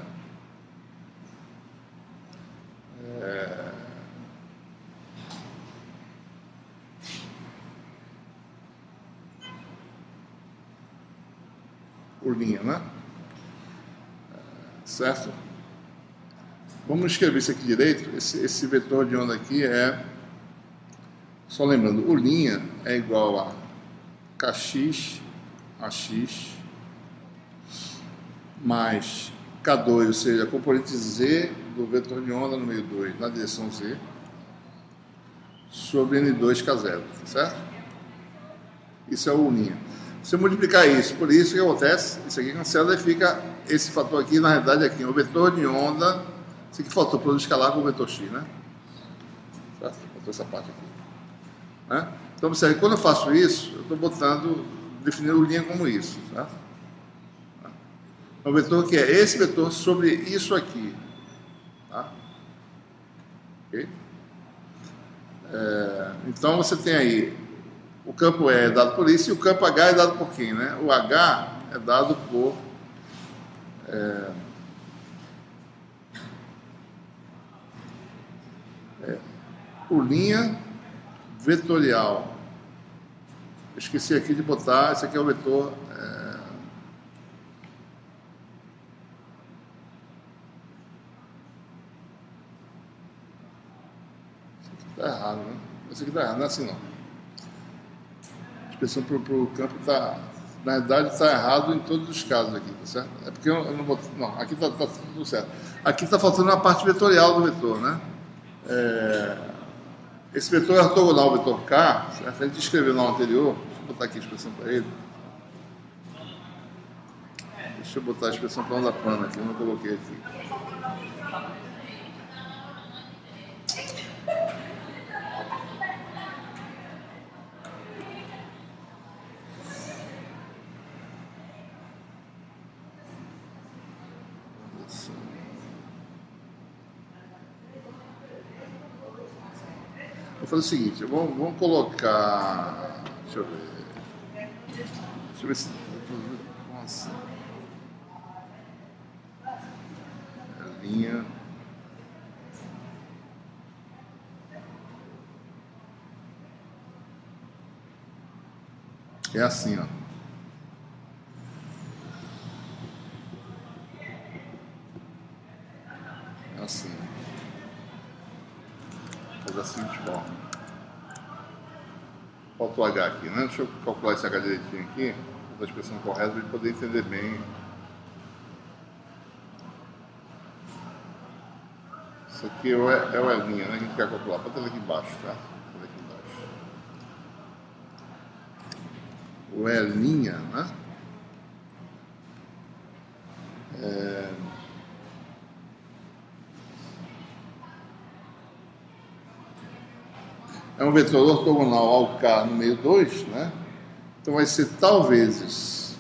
Por linha, né? Certo? Vamos escrever isso aqui direito. Esse vetor de onda aqui é, só lembrando, o linha é igual a Kx, AX, mais K2, ou seja, a componente Z do vetor de onda no meio 2, na direção Z, sobre N2 K0, certo? Isso é o linha. Se eu multiplicar isso por isso, o que acontece? Isso aqui cancela e fica esse fator aqui, na realidade, aqui, o vetor de onda. Isso aqui faltou produto escalar com o vetor x, né? Certo? Faltou essa parte aqui. Né? Então, observe, quando eu faço isso, eu estou definindo linha como isso, certo? O vetor que é esse vetor sobre isso aqui. Tá? Ok? Então, você tem aí o campo E é dado por isso e o campo H é dado por quem, né? O H é dado por o linha vetorial. Eu esqueci aqui de botar, esse aqui é o vetor esse aqui está errado, né? Esse aqui está errado, não é assim não. A expressão para o campo está, na verdade, está errado em todos os casos aqui, tá certo? É porque eu não botei, não, aqui está tudo certo. Aqui está faltando uma parte vetorial do vetor, né? Esse vetor é ortogonal ao vetor K, certo? A gente escreveu no anterior, deixa eu botar aqui a expressão para ele. Deixa eu botar a expressão para onda plana aqui, eu não coloquei aqui. Vou fazer o seguinte, vamos colocar. Deixa eu ver se. Nossa. A linha. É assim, ó. É assim. Faz assim, tipo, falta o H aqui, né? Deixa eu calcular esse H direitinho aqui, a expressão correta, para poder entender bem. Isso aqui é o Elinha, né? A gente quer calcular. Bota ele aqui embaixo, tá? Bota aqui embaixo. O Elinha, né? É um vetor ortogonal ao K no meio 2, né? Então vai ser talvez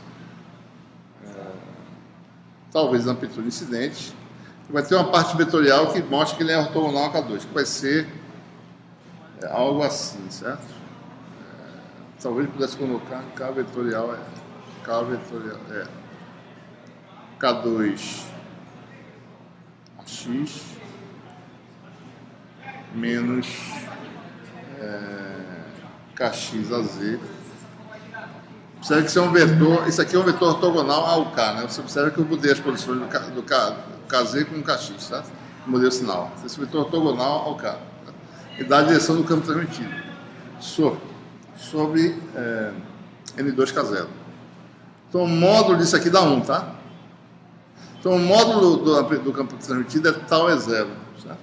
na amplitude incidente. Vai ter uma parte vetorial que mostra que ele é ortogonal ao K2, que vai ser algo assim, certo? Talvez pudesse colocar K vetorial K2 AX menos Kx a Z. Observe que isso é um vetor, isso aqui é um vetor ortogonal ao K, né? Você observa que eu mudei as posições do KZ com o Kx, certo? Mudei o sinal. Esse vetor ortogonal ao K. Tá? E dá a direção do campo transmitido sobre N2K0. Então o módulo disso aqui dá 1, tá? Então o módulo do campo transmitido é tal é 0, certo?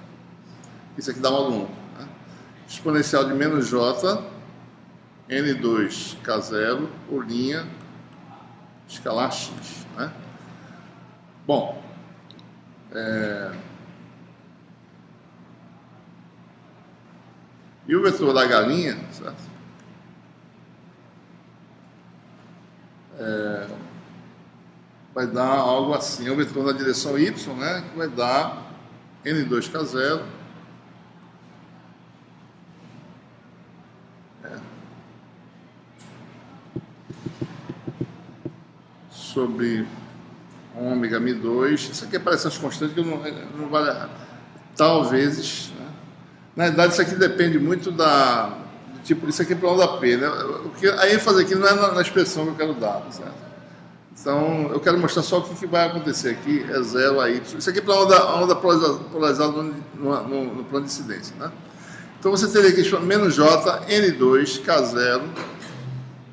Isso aqui dá módulo 1. Né? Exponencial de menos J N2K0 por linha escalar X, né? Bom, e o vetor da galinha, certo? Vai dar algo assim, é o vetor na direção Y, né? Que vai dar N2K0 sobre ômega Mi2. Isso aqui aparece as constantes que não vale errar. Talvez, né? Na verdade, isso aqui depende muito do tipo, isso aqui é para onda P, né? A ênfase aqui não é na expressão que eu quero dar, certo? Então, eu quero mostrar só o que vai acontecer aqui, é 0 a y. Isso aqui é para a onda polarizada no plano de incidência, né? Então, você teria aqui menos J, N2, K0,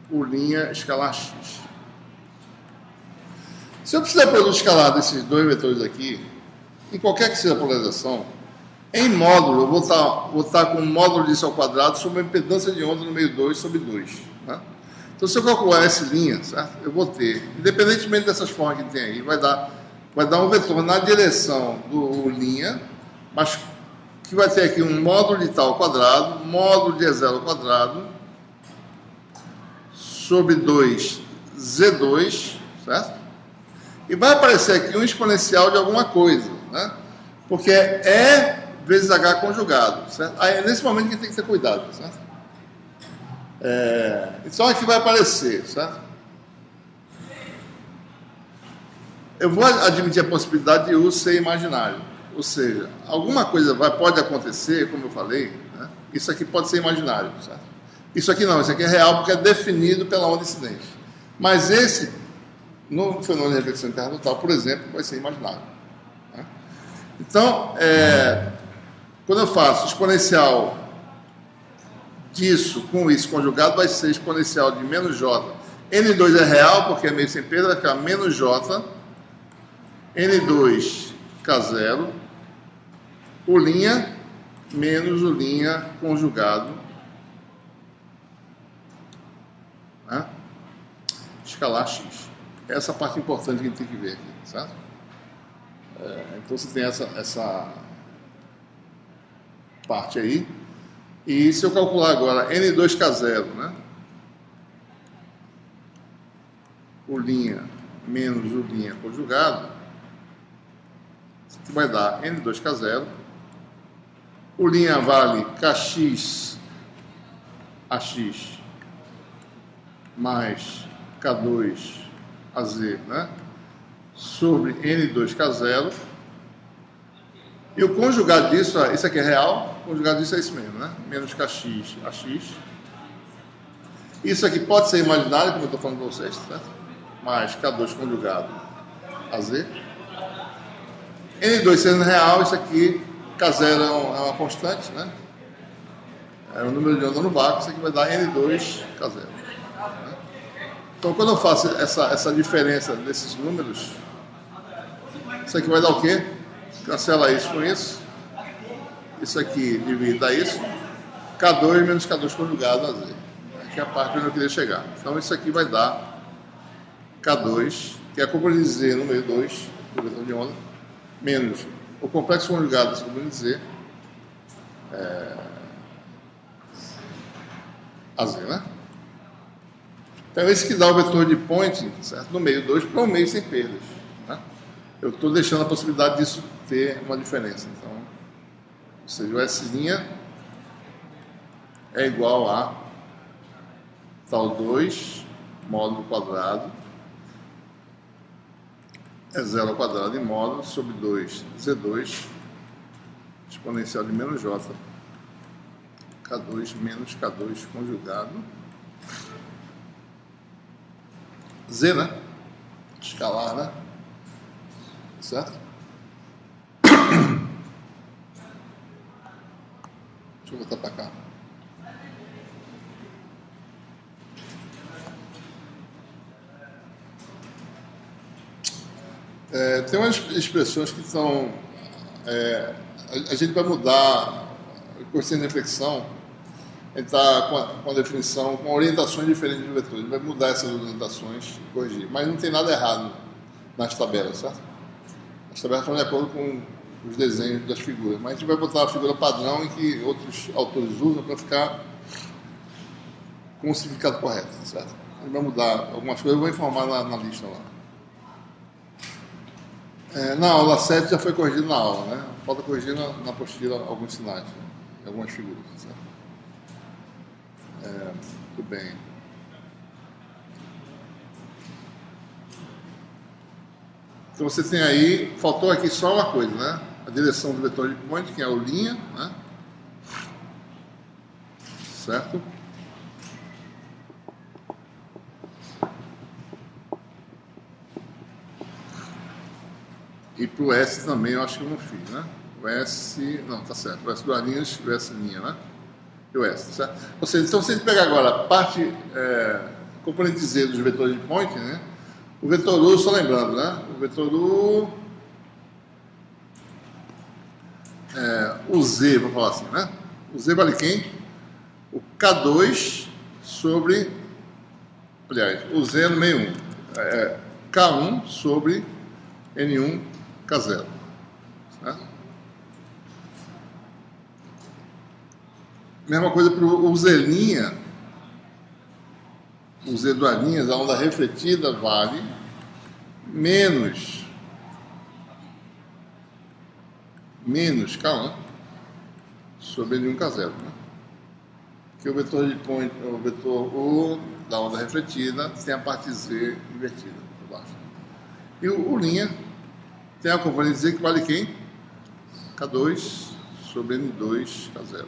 por linha escalar X. Se eu precisar produto escalar desses dois vetores aqui, em qualquer que seja a polarização, em módulo, eu vou estar com um módulo disso ao quadrado sobre a impedância de onda no meio 2 sobre 2. Né? Então, se eu calcular essa linha, certo? Eu vou ter, independentemente dessas formas que tem aí, vai dar um vetor na direção do linha, mas que vai ter aqui um módulo de tal ao quadrado, módulo de E0 ao quadrado, sobre 2 Z2, certo? E vai aparecer aqui um exponencial de alguma coisa, né? Porque é E vezes H conjugado, certo? Aí é nesse momento que tem que ter cuidado, certo? Então aqui vai aparecer, certo? Eu vou admitir a possibilidade de U ser imaginário, ou seja, alguma coisa pode acontecer, como eu falei, né? Isso aqui pode ser imaginário, certo? Isso aqui não, isso aqui é real porque é definido pela onda incidente. Mas esse, no fenômeno de reflexão intertotal, por exemplo, vai ser imaginário. Né? Então, quando eu faço exponencial disso com isso conjugado, vai ser exponencial de menos J. N2 é real, porque é meio sem perda, vai ficar menos J, N2 K0, o linha, menos o linha conjugado, né? Escalar X. Essa é a parte importante que a gente tem que ver aqui, certo? Então você tem essa parte aí. E se eu calcular agora N2K0, né? O linha menos o linha conjugado, isso aqui vai dar N2K0. O linha vale KX AX mais K2 AZ, né? Sobre N2K0. E o conjugado disso, isso aqui é real, o conjugado disso é isso mesmo, né? Menos KX AX. Isso aqui pode ser imaginário, como eu estou falando para vocês, certo? Mais K2 conjugado AZ. N2 sendo real, isso aqui, K0 é uma constante, né? É o número de onda no vácuo, isso aqui vai dar N2K0. Né? Então, quando eu faço essa diferença desses números, isso aqui vai dar o quê? Cancela isso com isso. Isso aqui divide dá isso. K2 menos K2 conjugado a Z. Aqui é a parte onde eu queria chegar. Então isso aqui vai dar K2, que é a componente Z número 2, do vetor de onda, menos o complexo conjugado dessa componente Z, a Z, né? Então esse que dá o vetor de Poynting, certo? No meio 2 para um meio sem perdas. Né? Eu estou deixando a possibilidade disso ter uma diferença. Então, ou seja, o S' é igual a tal 2 módulo quadrado é 0 ao quadrado em módulo sobre 2 Z2 exponencial de menos J K2 menos K2 conjugado Z, né? Escalar, né? Certo? Deixa eu voltar para cá. Tem umas expressões que são... a gente vai mudar o coeficiente de reflexão. Ele está com a definição, com orientações diferentes do vetor. Ele vai mudar essas orientações e corrigir. Mas não tem nada errado nas tabelas, certo? As tabelas estão de acordo com os desenhos das figuras. Mas a gente vai botar a figura padrão em que outros autores usam para ficar com o significado correto, certo? A gente vai mudar algumas coisas, eu vou informar na lista lá. Na aula 7 já foi corrigido na aula, né? Falta corrigir na apostila alguns sinais, né? Algumas figuras, certo? Muito bem. Então você tem aí, faltou aqui só uma coisa, né? A direção do vetor de point, que é o linha, né? Certo? E para o S também eu acho que eu não fiz, né? O S, não, tá certo. O S duas linhas e o S linha, né? E o S, tá certo? Ou seja, então se a gente pegar agora a parte componente Z dos vetores de point, né? O vetor U, só lembrando, né? O vetor U, o Z, vamos falar assim, né? O Z vale quem? O K2 sobre, aliás, o Z no meio 1. K1 sobre N1 K0. Certo? Mesma coisa para o Z', o Z duas linhas, a onda refletida vale menos K1 sobre N1 K0. Né? Que o vetor de point, o vetor U da onda refletida tem a parte Z invertida por baixo. E o linha tem a componente Z que vale quem? K2 sobre N2 K0.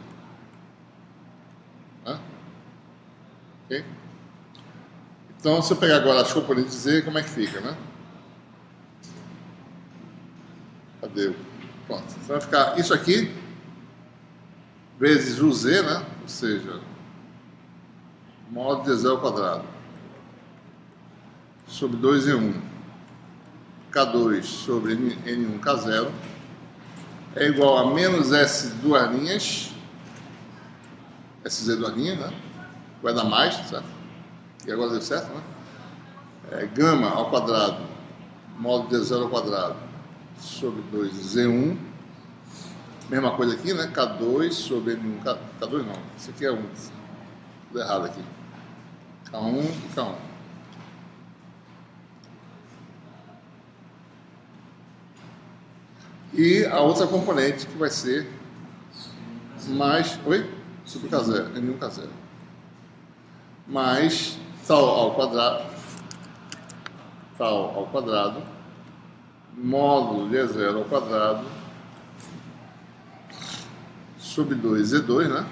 Tá? Ok? Então, se eu pegar agora as componentes Z, como é que fica, né? Cadê? Pronto. Então vai ficar isso aqui vezes o Z, né? Ou seja, módulo de Z ao quadrado sobre 2E1 K2 sobre N1 K0 é igual a menos S duas linhas, SZ duas linhas, né? Vai dar mais, certo? E agora deu certo, né? Gama ao quadrado, módulo de Z ao quadrado sobre 2Z1. Mesma coisa aqui, né? K2 sobre N1, K2 não, isso aqui é 1. Tudo errado aqui. K1 e K1. E a outra componente que vai ser mais... Oi? Sobre K0, N1 K0. Mais tal ao quadrado, módulo de E0 ao quadrado, sobre 2Z2, né?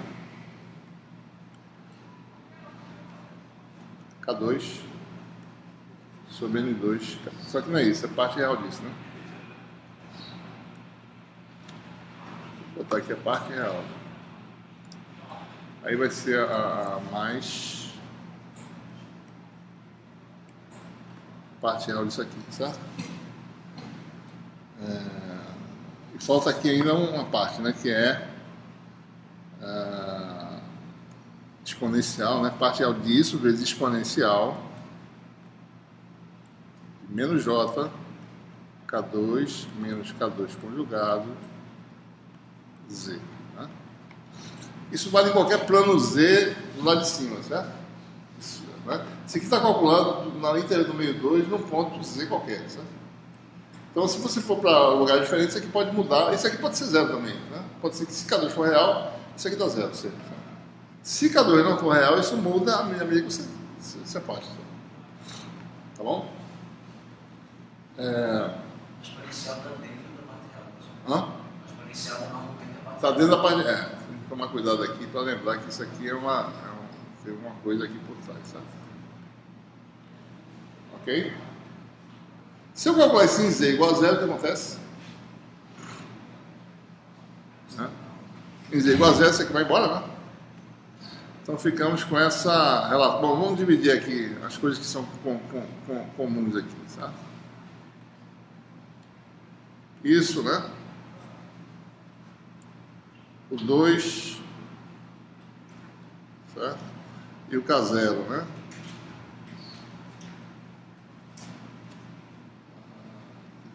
K2 sobre N2. Só que não é isso, é parte real disso, né? Vou botar aqui a parte real. Aí vai ser a mais parte real disso aqui, certo? E falta aqui ainda uma parte, né? Que é exponencial, né? Parte real disso vezes exponencial menos J K2 menos K2 conjugado Z. Né? Isso vale em qualquer plano Z do lado de cima, certo? Isso, né? Isso aqui está calculado na linha do meio 2 num ponto Z qualquer, certo? Então, se você for para lugar diferente, isso aqui pode mudar. Isso aqui pode ser zero também, né? Pode ser que se K2 for real, isso aqui dá zero sempre. Se K2 não for real, isso muda à medida que você afasta. Tá bom? O exponencial está dentro da parte real. O exponencial normalmente é a parte Está dentro da parte. Tem que tomar cuidado aqui para lembrar que isso aqui tem uma coisa aqui por trás, sabe? Ok? Se eu calcular isso em Z igual a zero, o que acontece? Em Z igual a zero, isso aqui vai embora, né? Então ficamos com essa relação. Bom, vamos dividir aqui as coisas que são comuns aqui, certo? Isso, né? O 2, certo? E o K0, né?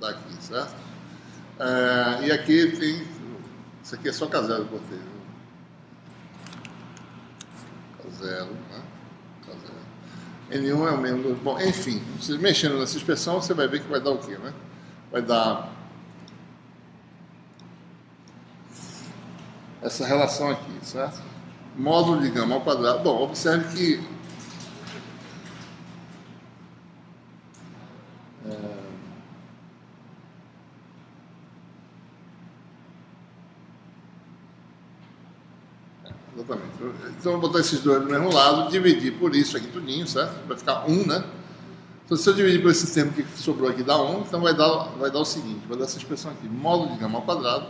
Tá aqui, certo? E aqui tem... Isso aqui é só K0 que eu botei. K0, né? K0. N1 é o mesmo... Bom, enfim, você mexendo nessa expressão, você vai ver que vai dar o quê, né? Vai dar... essa relação aqui, certo? Módulo de gama ao quadrado. Bom, observe que Então, eu vou botar esses dois do mesmo lado, dividir por isso aqui tudinho, certo? Vai ficar 1, né? Então, se eu dividir por esse termo que sobrou aqui, dá 1, então vai dar o seguinte, vai dar essa expressão aqui, módulo de gama ao quadrado,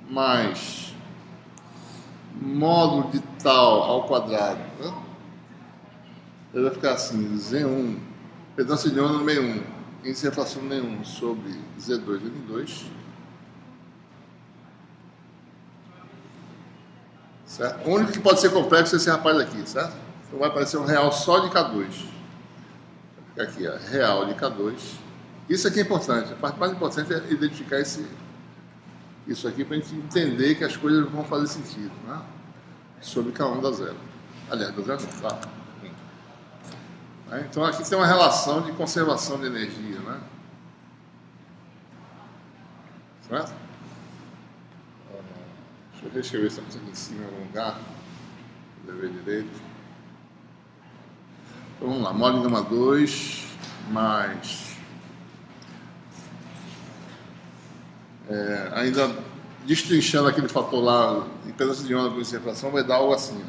mais módulo de tal ao quadrado, né? Ele vai ficar assim, Z1, pedaço de onda no meio 1, inserção no meio 1 sobre Z2 N2, certo? O único que pode ser complexo é esse rapaz aqui, certo? Então vai aparecer um real só de K2. Vai ficar aqui, ó, real de K2. Isso aqui é importante, a parte mais importante é identificar isso aqui para a gente entender que as coisas vão fazer sentido, né? Sobre K1 dá zero. Aliás, dá zero não, tá? Então aqui tem uma relação de conservação de energia, né? Certo? Deixa eu reescrever essa coisa aqui em cima em algum lugar. Dever direito. Então vamos lá, módulo de gama 2 mais. Ainda destrinchando aquele fator lá, impedância de onda por inserção, vai dar algo assim: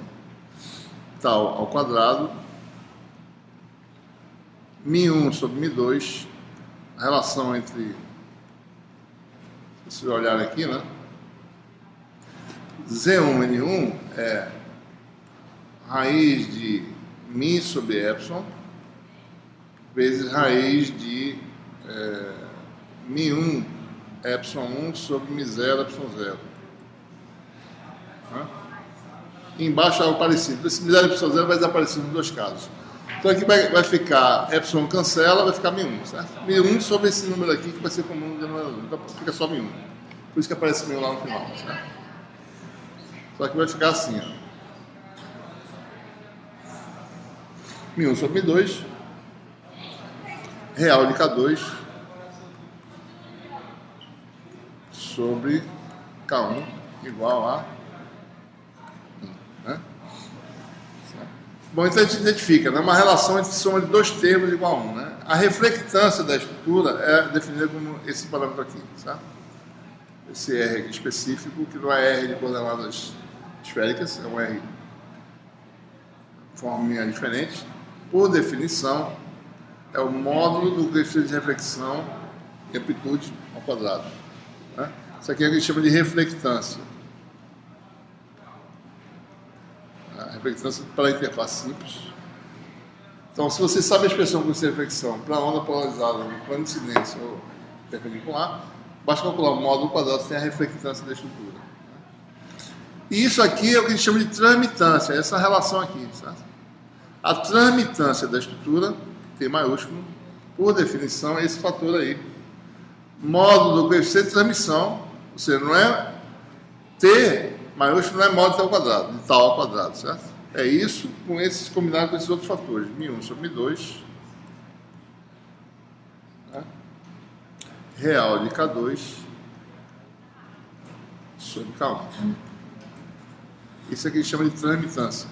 tal ao quadrado. Mi1 sobre Mi2, a relação entre, se vocês olharem aqui, né? Z1N1 é raiz de Mi sobre Epsilon vezes raiz de Mi1 Epsilon 1 sobre Mi0 Epsilon 0. Né? E embaixo é algo parecido. Esse Mi0 Epsilon 0 vai desaparecer nos dois casos. Então aqui vai ficar epsilon cancela, vai ficar Mi1, certo? Mi1 sobre esse número aqui que vai ser comum no denominador. Então fica só Mi1. Por isso que aparece Mi1 lá no final, certo? Só que vai ficar assim, ó. Mi1 sobre Mi2, real de K2 sobre K1 igual a 1, né? Bom, então a gente identifica, né, uma relação entre soma de dois termos igual a 1. Né? A reflectância da estrutura é definida como esse parâmetro aqui, certo? Esse R aqui específico, que não é R de coordenadas esféricas, é um R de forma diferente. Por definição, é o módulo do coeficiente de reflexão e amplitude ao quadrado. Né? Isso aqui é o que a gente chama de reflectância. A reflectância para a interface simples. Então, se você sabe a expressão com reflexão para a onda polarizada no plano de incidência ou perpendicular, basta calcular o módulo quadrado sem a reflectância da estrutura. E isso aqui é o que a gente chama de transmitância, essa relação aqui, certo? A transmitância da estrutura, T maiúsculo, por definição, é esse fator aí. Módulo do coeficiente de transmissão, ou seja, não é T maiúsculo, não é módulo de tal quadrado, de tal ao quadrado, certo? É isso combinado com esses outros fatores, Mi1 sobre Mi2, né? Real de K2 sobre K1. Isso aqui a gente chama de transmitância.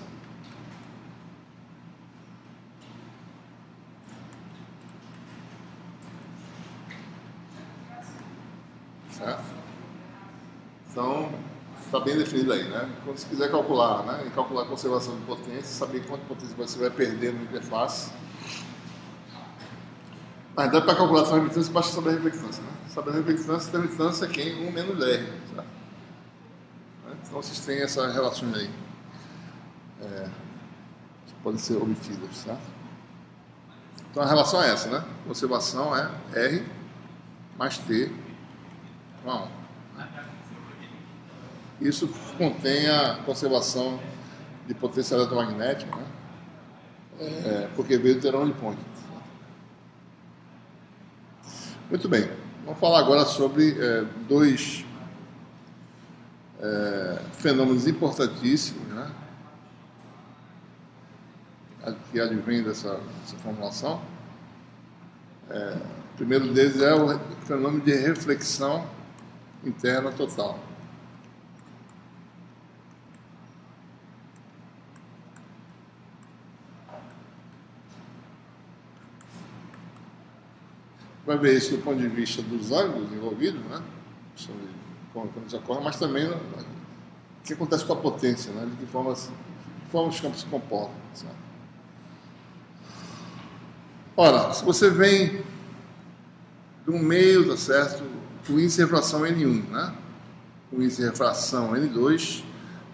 Certo? Então, está bem definido aí, né? Quando você quiser calcular, né? E calcular a conservação de potência, saber quanto potência você vai perder na interface. Na verdade, para calcular a transmitância, basta saber a reflectância, né? Saber a reflectância, transmitância é quem? 1 menos R, certo? Então, vocês têm essas relações aí. Que podem ser obtidas, certo? Então, a relação é essa, né? Conservação é R mais T com A1. Isso contém a conservação de potência eletromagnética, né? Porque veio do teorema de Point. Muito bem, vamos falar agora sobre dois fenômenos importantíssimos, né? Que advém dessa formulação. O primeiro deles é o fenômeno de reflexão interna total. Vai ver isso do ponto de vista dos ângulos envolvidos, né? Quando isso ocorre, mas também que acontece com a potência, né? De que forma os campos se comportam. Sabe? Ora, se você vem de um meio, tá certo? O índice de refração N1, né? O índice de refração N2,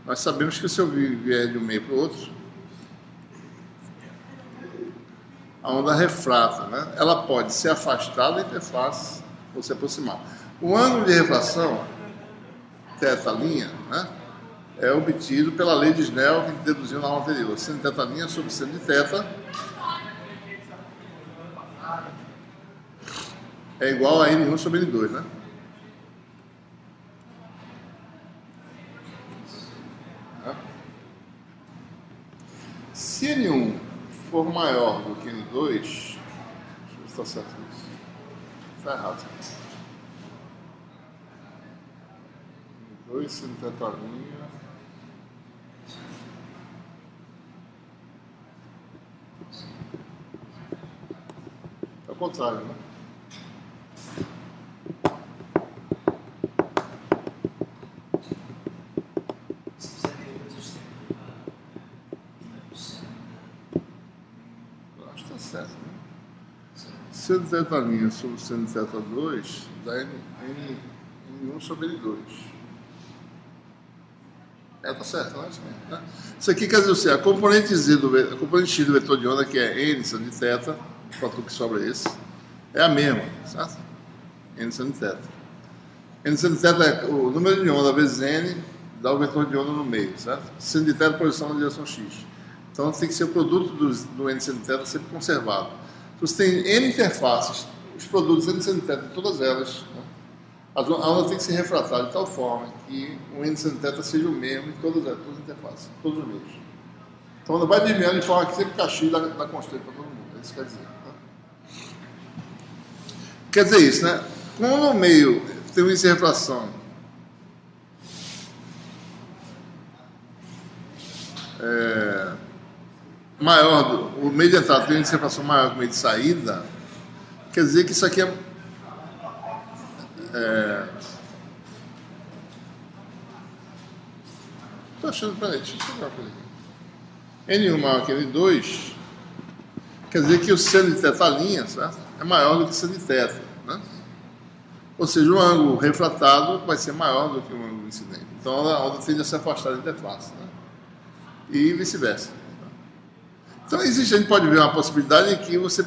nós sabemos que se eu vier de um meio para o outro, a onda refrata, né? Ela pode se afastar da interface ou se aproximar. O ângulo de refração, θ', né? É obtido pela lei de Snell que deduziu na aula anterior. Seno de θ' sobre seno de θ é igual a N1 sobre N2, né? Se N1 for maior do que N2, deixa eu ver se está certo isso. Está errado. N2 sendo θ'. É o contrário, né? Seno de θ' sobre seno de θ2 dá N1 sobre N2. Tá certo, não é isso mesmo, né? Isso aqui quer dizer o seguinte, a componente X do vetor de onda, que é N seno de θ, o fator que sobra é esse, é a mesma, certo? N seno de θ. N seno de θ é o número de onda vezes N, dá o vetor de onda no meio, certo? Seno de θ é posição na direção X. Então tem que ser o produto do N seno de θ sempre conservado. Você tem N interfaces, os produtos N seno de θ, todas elas, né? A onda tem que ser refratada de tal forma que o N seno de θ seja o mesmo em todas as interfaces, todos os meios. Então a onda vai desviando de forma que sempre X dá constante para todo mundo. É isso que quer dizer. Né? Quer dizer isso, né? Como no meio tem um índice de refração maior, o meio de entrada tem um índice de refração maior que o meio de saída, quer dizer que isso aqui estou achando, peraí, deixa eu pegar uma coisa aqui. N1 maior que N2, quer dizer que o seno de θ', certo? É maior do que o seno de θ, né? Ou seja, o ângulo refratado vai ser maior do que o ângulo incidente. Então a onda tende a se afastar da interface, né? E vice-versa. Então a gente pode ver uma possibilidade em que você,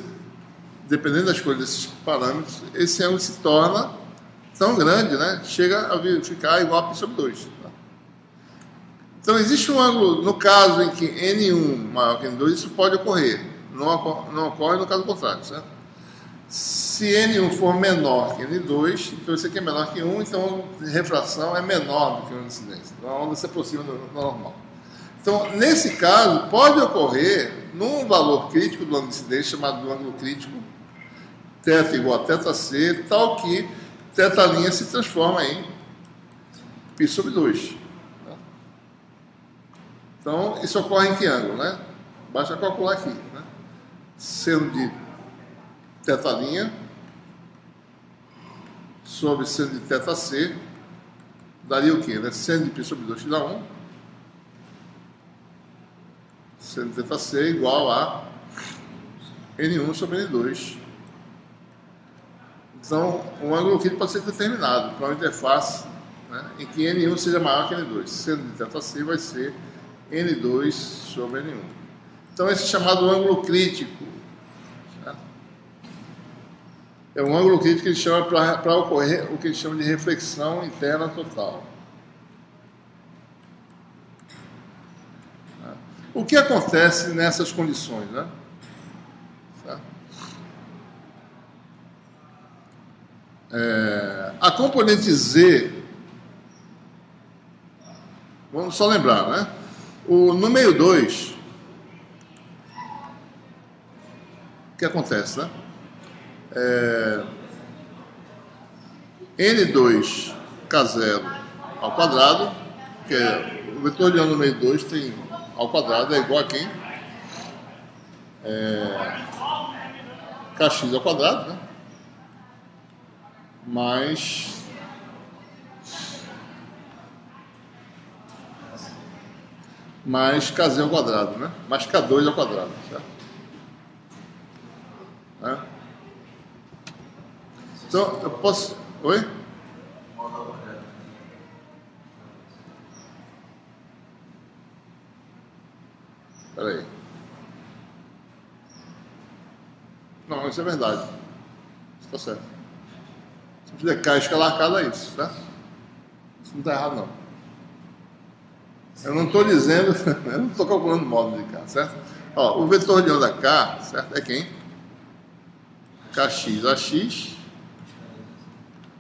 dependendo da escolha desses parâmetros, esse ângulo se torna tão grande, né? Chega a ficar igual a π sobre 2. Tá? Então existe um ângulo, no caso em que N1 maior que N2, isso pode ocorrer. Não ocorre no caso contrário, certo? Se N1 for menor que N2, então esse aqui é menor que 1, então a refração é menor do que a incidência. Então a onda se aproxima do normal. Então, nesse caso, pode ocorrer num valor crítico do ângulo de incidência, chamado do ângulo crítico, θ igual a θc, tal que θ' se transforma em π sobre 2. Então, isso ocorre em que ângulo, né? Basta calcular aqui, né? Seno de θ' sobre seno de θc daria o quê? Né? Seno de π sobre 2 que dá 1. Seno de θc igual a N1 sobre N2. Então, o ângulo crítico pode ser determinado para uma interface, né, em que N1 seja maior que N2. Seno de θc vai ser N2 sobre N1. Então, esse chamado ângulo crítico, certo? É um ângulo crítico que ele chama para ocorrer o que ele chama de reflexão interna total. O que acontece nessas condições, né? Certo? A componente Z, vamos só lembrar, né? No meio 2, o que acontece, né? N2 K0 ao quadrado, que é o vetor de onda no meio 2 tem ao quadrado é igual a quem? Kx ao quadrado, né? Mais mais Kz ao quadrado, né? Mais K2 ao quadrado, certo? Né? Então, eu posso... Oi? Espera aí. Não, isso é verdade. Isso está certo. Se fizer K escalar K, é isso, certo? Isso não está errado, não. Eu não estou dizendo, eu não estou calculando o módulo de K, certo? Ó, o vetor de onda K, certo? É quem? Kx AX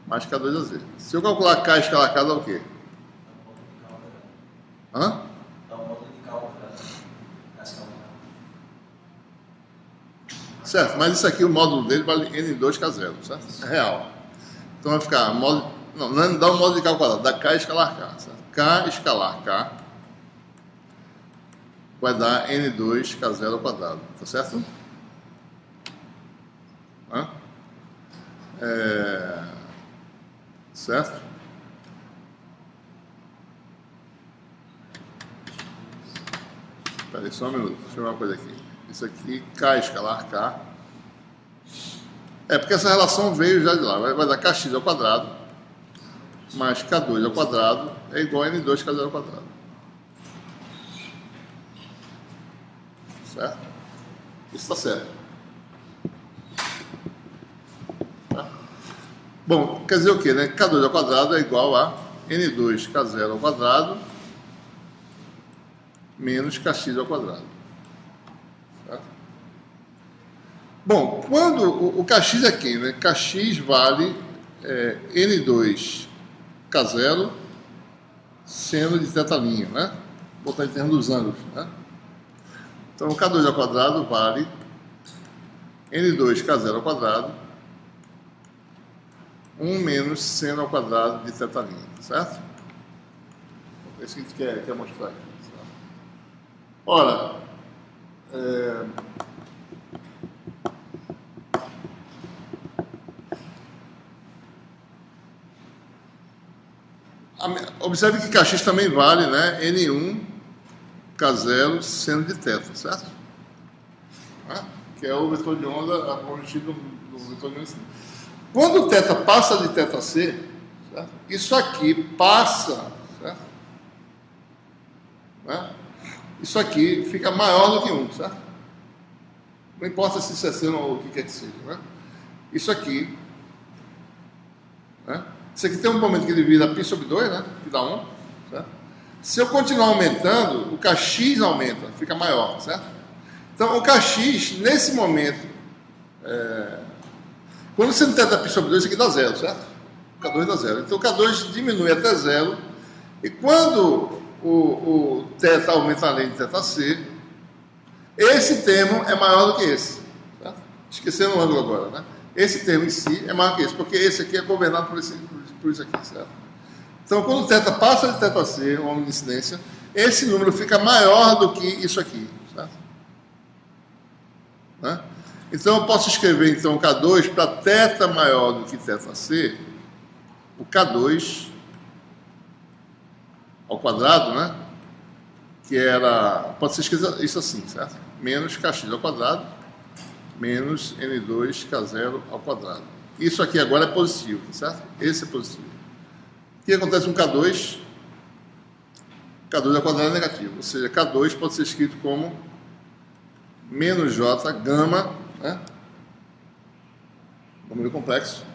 mais K2AZ. Se eu calcular K escalar K, dá o quê? Hã? Certo, mas isso aqui, o módulo dele vale N2K0, certo? É real. Então vai ficar módulo... Não dá o módulo de K ao quadrado, dá K escalar K, certo? K escalar K vai dar N2K0 ao quadrado, tá certo? Hã? Certo? Espera aí, só um minuto, deixa eu ver uma coisa aqui. Isso aqui, K escalar K. Porque essa relação veio já de lá. Vai dar Kx ao quadrado mais K2 ao quadrado é igual a N2K0 ao quadrado. Certo? Isso está certo. Tá? Bom, quer dizer o quê, né? K2 ao quadrado é igual a N2K0 ao quadrado menos Kx ao quadrado. Certo? Bom, quando o Kx é quem, né? Kx vale N2K0 seno de θ', né? Vou botar em termos dos ângulos, né? Então, o K2 ao quadrado vale N2K0 ao quadrado 1 menos seno ao quadrado de θ', certo? É isso que a gente quer mostrar aqui. Certo? Ora, observe que Kx também vale, né? N1K0 seno de θ, certo? Que é o vetor de onda prometido do vetor de onda. Quando o θ passa de θc, certo? Isso aqui passa, certo? Isso aqui fica maior do que 1, certo? Não importa se isso é seno ou o que quer que seja, né? Isso aqui, né? Isso aqui tem um momento que ele vira π sobre 2, né? Que dá 1, certo? Se eu continuar aumentando, o Kx aumenta, fica maior, certo? Então, o Kx, nesse momento, quando você não tenta π sobre 2, isso aqui dá 0, certo? O K2 dá 0. Então, o K2 diminui até 0. E quando o θ aumenta além de θc, esse termo é maior do que esse. Certo? Esquecendo o ângulo agora, né? Esse termo em si é maior que esse, porque esse aqui é governado por isso aqui, certo? Então, quando o θ passa de θc, o ângulo de incidência, esse número fica maior do que isso aqui, certo? Né? Então, eu posso escrever, então, K2 para θ maior do que θc, o K2 ao quadrado, né? Que era, pode ser escrito isso assim, certo? Menos Kx ao quadrado, menos N2K0 ao quadrado. Isso aqui agora é positivo, certo? Esse é positivo. O que acontece com K2? K2 ao quadrado é negativo, ou seja, K2 pode ser escrito como menos J gama, né? Número complexo,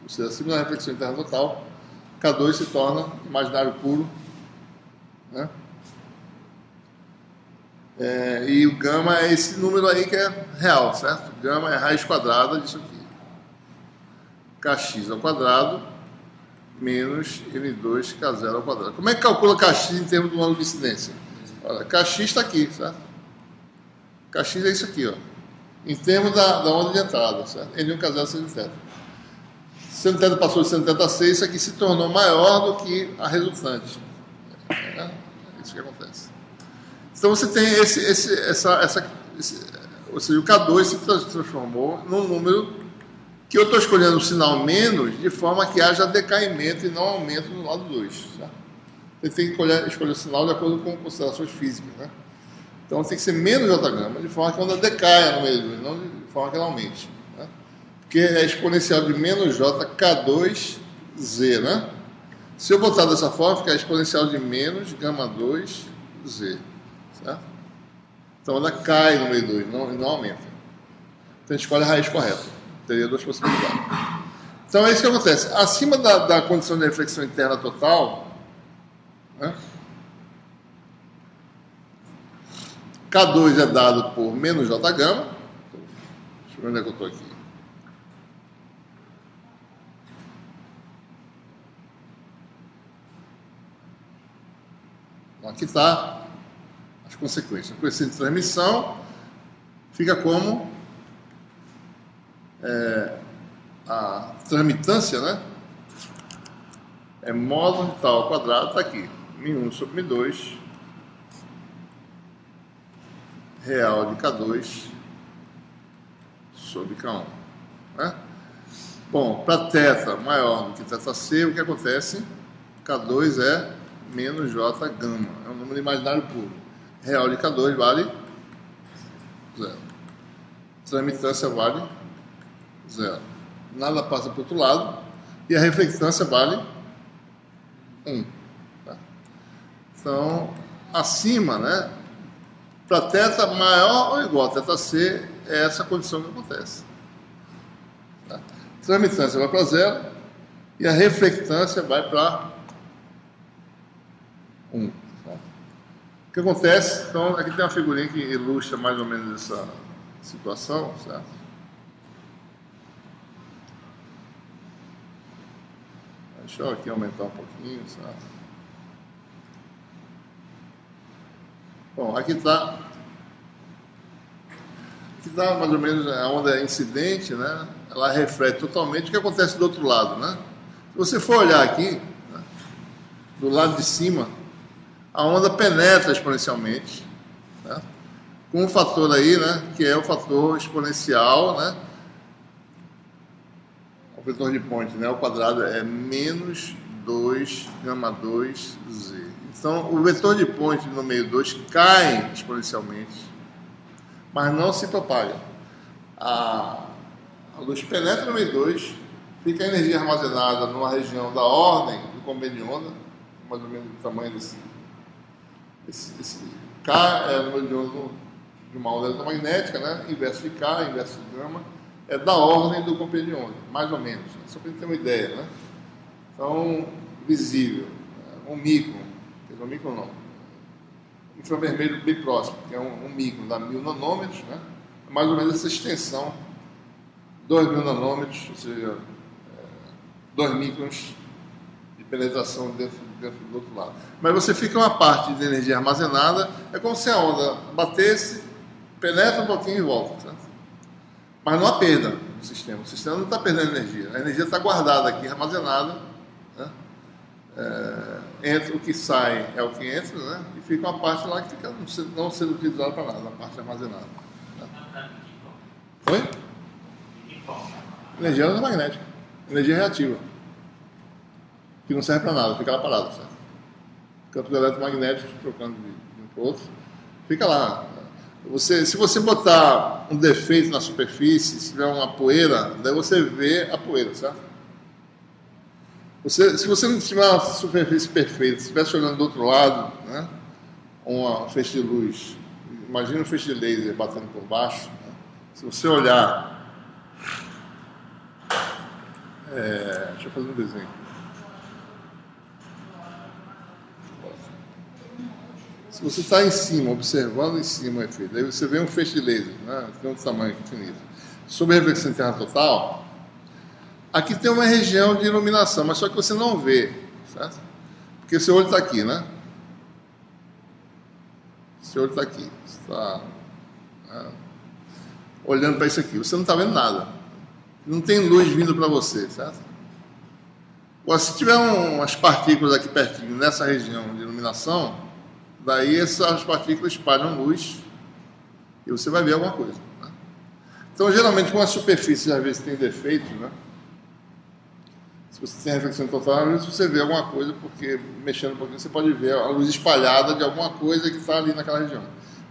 ou seja, acima da reflexão interna total, K2 se torna imaginário puro, né? E o gama é esse número aí que é real, certo? Gama é a raiz quadrada disso aqui. Kx ao quadrado menos N2K0 ao quadrado. Como é que calcula Kx em termos do ângulo de incidência? Olha, Kx está aqui, certo? Kx é isso aqui, ó. Em termos da onda de entrada, certo? N1K0 seno θ. Seno θ passou de seno θc, isso aqui se tornou maior do que a resultante. É isso que acontece. Então você tem ou seja, o K2 se transformou num número que eu estou escolhendo o sinal menos de forma que haja decaimento e não aumento no lado 2. Certo? Você tem que escolher o sinal de acordo com considerações físicas, né? Então tem que ser menos j gama, de forma que a onda decaia no meio de luz, não de forma que ela aumente, né? Porque é exponencial de menos j K2Z, né? Se eu botar dessa forma, fica exponencial de menos gama 2Z, certo? Então a onda cai no meio de luz, não aumenta. Então a gente escolhe a raiz correta. Teria duas possibilidades. Então é isso que acontece. Acima da condição de reflexão interna total, né? K2 é dado por menos j gama. Deixa eu ver onde é que eu estou aqui. Então, aqui está as consequências. A coeficiente de transmissão fica como a transmitância, né? É módulo de tal ao quadrado, está aqui. μ1 sobre μ2 real de K2 sobre K1, né? Bom, para θ maior do que θc, o que acontece? K2 é menos J gama, é um número imaginário puro. Real de K2 vale 0. Transmitância vale 0. Nada passa para o outro lado e a reflectância vale 1. Tá? Então, acima, né? Para θ maior ou igual a θc, é essa condição que acontece. Tá? Transmitância vai para 0 e a reflectância vai para 1. Tá? O que acontece? Então, aqui tem uma figurinha que ilustra mais ou menos essa situação, certo? Deixa eu aqui aumentar um pouquinho, certo? Bom, aqui está mais ou menos a onda incidente, né? Ela reflete totalmente o que acontece do outro lado, né? Se você for olhar aqui, né, do lado de cima, a onda penetra exponencialmente, né? Com um fator aí, né? Que é o fator exponencial, né? O vetor de Point, né? O quadrado é menos 2 gama 2Z. Então, o vetor de Point no meio 2 cai exponencialmente, mas não se propaga. A luz penetra no meio 2, fica a energia armazenada numa região da ordem do convênio de onda, mais ou menos do tamanho desse K é o número de onda de uma onda eletromagnética, né? Inverso de K, inverso de gama, é da ordem do compêndio de onda, mais ou menos, só para a gente ter uma ideia, né? Então, visível, um micron, quer dizer, um micron não, infravermelho bem próximo, que é um micron, dá 1000 nanômetros, né? É mais ou menos essa extensão, 2000 nanômetros, ou seja, 2 microns de penetração dentro do outro lado. Mas você fica uma parte de energia armazenada, é como se a onda batesse, penetra um pouquinho e volta, certo? Mas não há perda no sistema. O sistema não está perdendo energia. A energia está guardada aqui, armazenada, né? Entra, o que sai é o que entra, né? E fica uma parte lá que fica não sendo utilizada para nada, a parte armazenada. Né? Oi? Energia eletromagnética. Energia reativa. Que não serve para nada, fica lá parado, certo? Campos eletromagnéticos trocando de um para o outro. Fica lá. Se você botar um defeito na superfície, se tiver uma poeira, daí você vê a poeira, certo? Se você não tiver uma superfície perfeita, se estivesse olhando do outro lado, né, uma feixe de luz, imagina um feixe de laser batendo por baixo, né? Se você olhar, deixa eu fazer um desenho. Se você está em cima, observando em cima o efeito, aí você vê um feixe de laser, né, tem um tamanho infinito. Sobre a reflexão interna total, aqui tem uma região de iluminação, mas só que você não vê, certo? Porque seu olho está aqui, né? Seu olho está aqui, você está olhando para isso aqui, você não está vendo nada, não tem luz vindo para você, certo? Agora, se tiver umas partículas aqui pertinho, nessa região de iluminação, daí essas partículas espalham luz e você vai ver alguma coisa, né? Então, geralmente, com a superfície às vezes tem defeito, né? Se você tem reflexão total, às vezes você vê alguma coisa, porque mexendo um pouquinho você pode ver a luz espalhada de alguma coisa que está ali naquela região.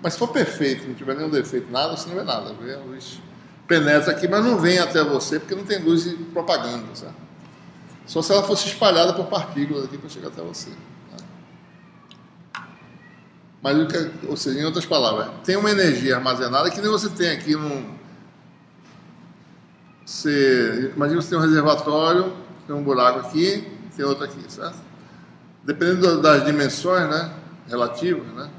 Mas se for perfeito, não tiver nenhum defeito, nada, você não vê nada. Vê a luz penetra aqui, mas não vem até você, porque não tem luz propaganda, certo? Só se ela fosse espalhada por partículas aqui para chegar até você. Tá? Mas, ou seja, em outras palavras, tem uma energia armazenada que nem você tem aqui num... Imagina que você tem um reservatório, tem um buraco aqui, tem outro aqui, certo? Dependendo das dimensões, né, relativas, né?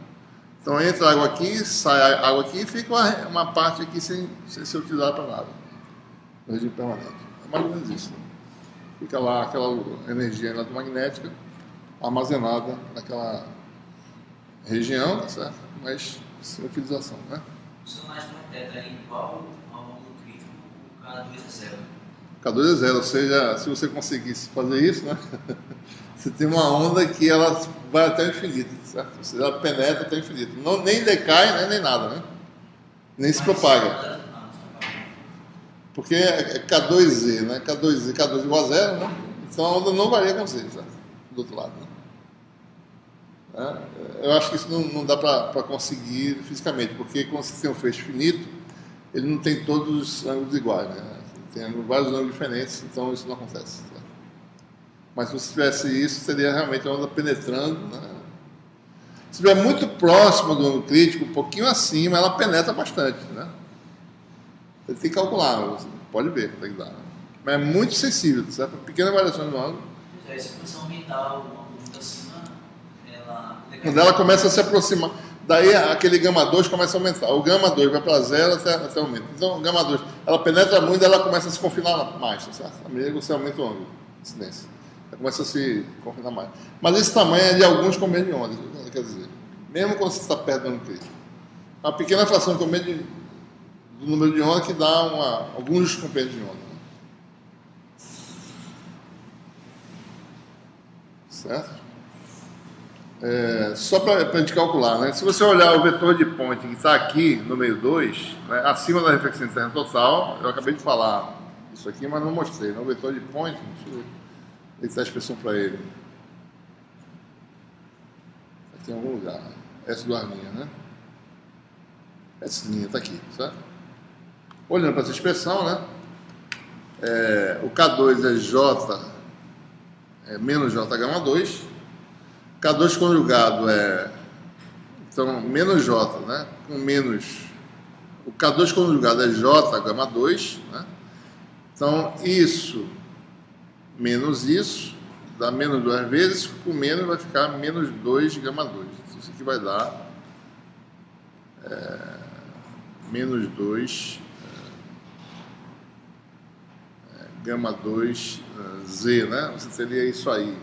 Então entra água aqui, sai água aqui e fica uma parte aqui sem ser utilizada para nada. No regime permanente. É mais ou menos isso. Né? Fica lá aquela energia eletromagnética armazenada naquela região, tá certo? Mas sem utilização, né? O seu mais tetra é igual ao ângulo crítico, o K2 é 0. K2 é 0, ou seja, se você conseguisse fazer isso, né? Você tem uma onda que ela vai até o infinito, certo? Ou seja, ela penetra até o infinito. Não, nem decai, né? Nem nada, né? Nem se propaga. Porque é K2Z, né? K2 igual a 0, né? Então a onda não varia com Z, certo? Do outro lado, né? Eu acho que isso não dá para conseguir fisicamente, porque quando você tem um feixe finito, ele não tem todos os ângulos iguais, né? Tem vários ângulos diferentes, então isso não acontece. Certo? Mas se você tivesse isso, seria realmente a onda penetrando, né? Se estiver muito próximo do ângulo crítico, um pouquinho acima, ela penetra bastante, né? Você tem que calcular, você pode ver quanto é que dá. Mas é muito sensível, certo? Pequena variação do ângulo. Se começar a aumentar o ângulo muito acima, ela... Quando ela começa a se aproximar, daí aquele gama 2 começa a aumentar. O gama 2 vai para 0 até aumenta. Então o gama 2, ela penetra muito, ela começa a se confinar mais, certo? À medida que você aumenta o ângulo de incidência. Ela começa a se confinar mais. Mas esse tamanho é de alguns comprimentos de onda, quer dizer, mesmo quando você está perto do ângulo crítico. Uma pequena fração de comprimento do número de onda que dá alguns comprimentos de onda. Né? Certo? Só para a gente calcular, né? Se você olhar o vetor de ponte que está aqui no meio 2, né, acima da reflexão interna total, eu acabei de falar isso aqui, mas não mostrei. Né? O vetor de ponte, deixa eu editar a expressão para ele. Aqui em algum lugar. S2', né? S' está aqui, certo? Olhando para essa expressão, né? O K2 é J, menos J gama 2. K2 conjugado então, menos J, né? Com menos... O K2 conjugado é J gama 2, né? Então, isso menos isso, dá menos 2 vezes, com menos vai ficar menos 2 gama 2. Isso aqui vai dar menos 2 gama 2 Z, né? Você teria isso aí.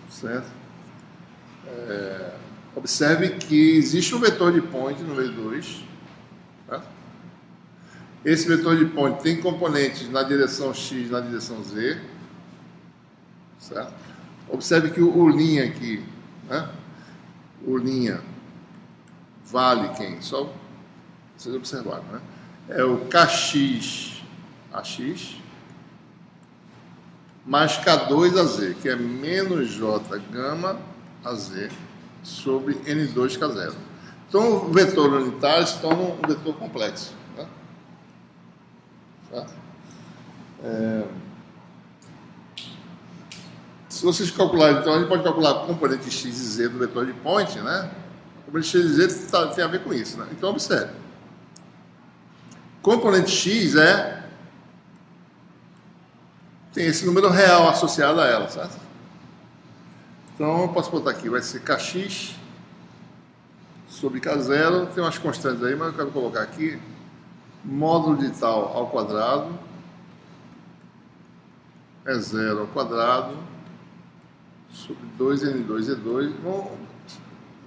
Certo? Observe que existe um vetor de point no meio 2. Tá? Esse vetor de point tem componentes na direção X e na direção Z. Certo? Observe que o linha aqui, né? O linha vale quem? Só vocês observaram, né? É o KX AX mais K2AZ, que é menos J gama AZ sobre N2K0. Então, o vetor unitário se torna um vetor complexo. Né? Tá? Se vocês calcularem, então, a gente pode calcular o componente X e Z do vetor de point, né? O componente X e Z tem a ver com isso, né? Então, observe. Componente X tem esse número real associado a ela, certo? Então, eu posso botar aqui, vai ser Kx sobre K0, tem umas constantes aí, mas eu quero colocar aqui, módulo de tal ao quadrado, é 0 ao quadrado, sobre 2N2E2,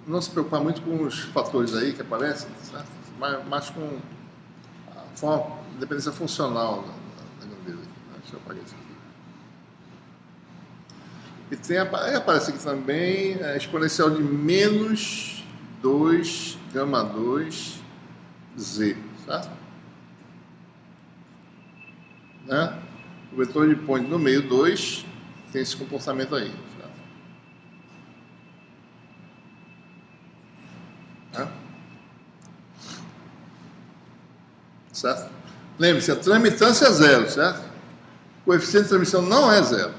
não se preocupar muito com os fatores aí que aparecem, certo? Mas com a dependência funcional da grandeza. Deixa eu apagar isso aqui. E aí aparece aqui também a exponencial de menos 2 gama 2 Z, certo? Né? O vetor de point no meio 2 tem esse comportamento aí. Certo? Lembre-se, a transmitância é zero, certo? O coeficiente de transmissão não é zero.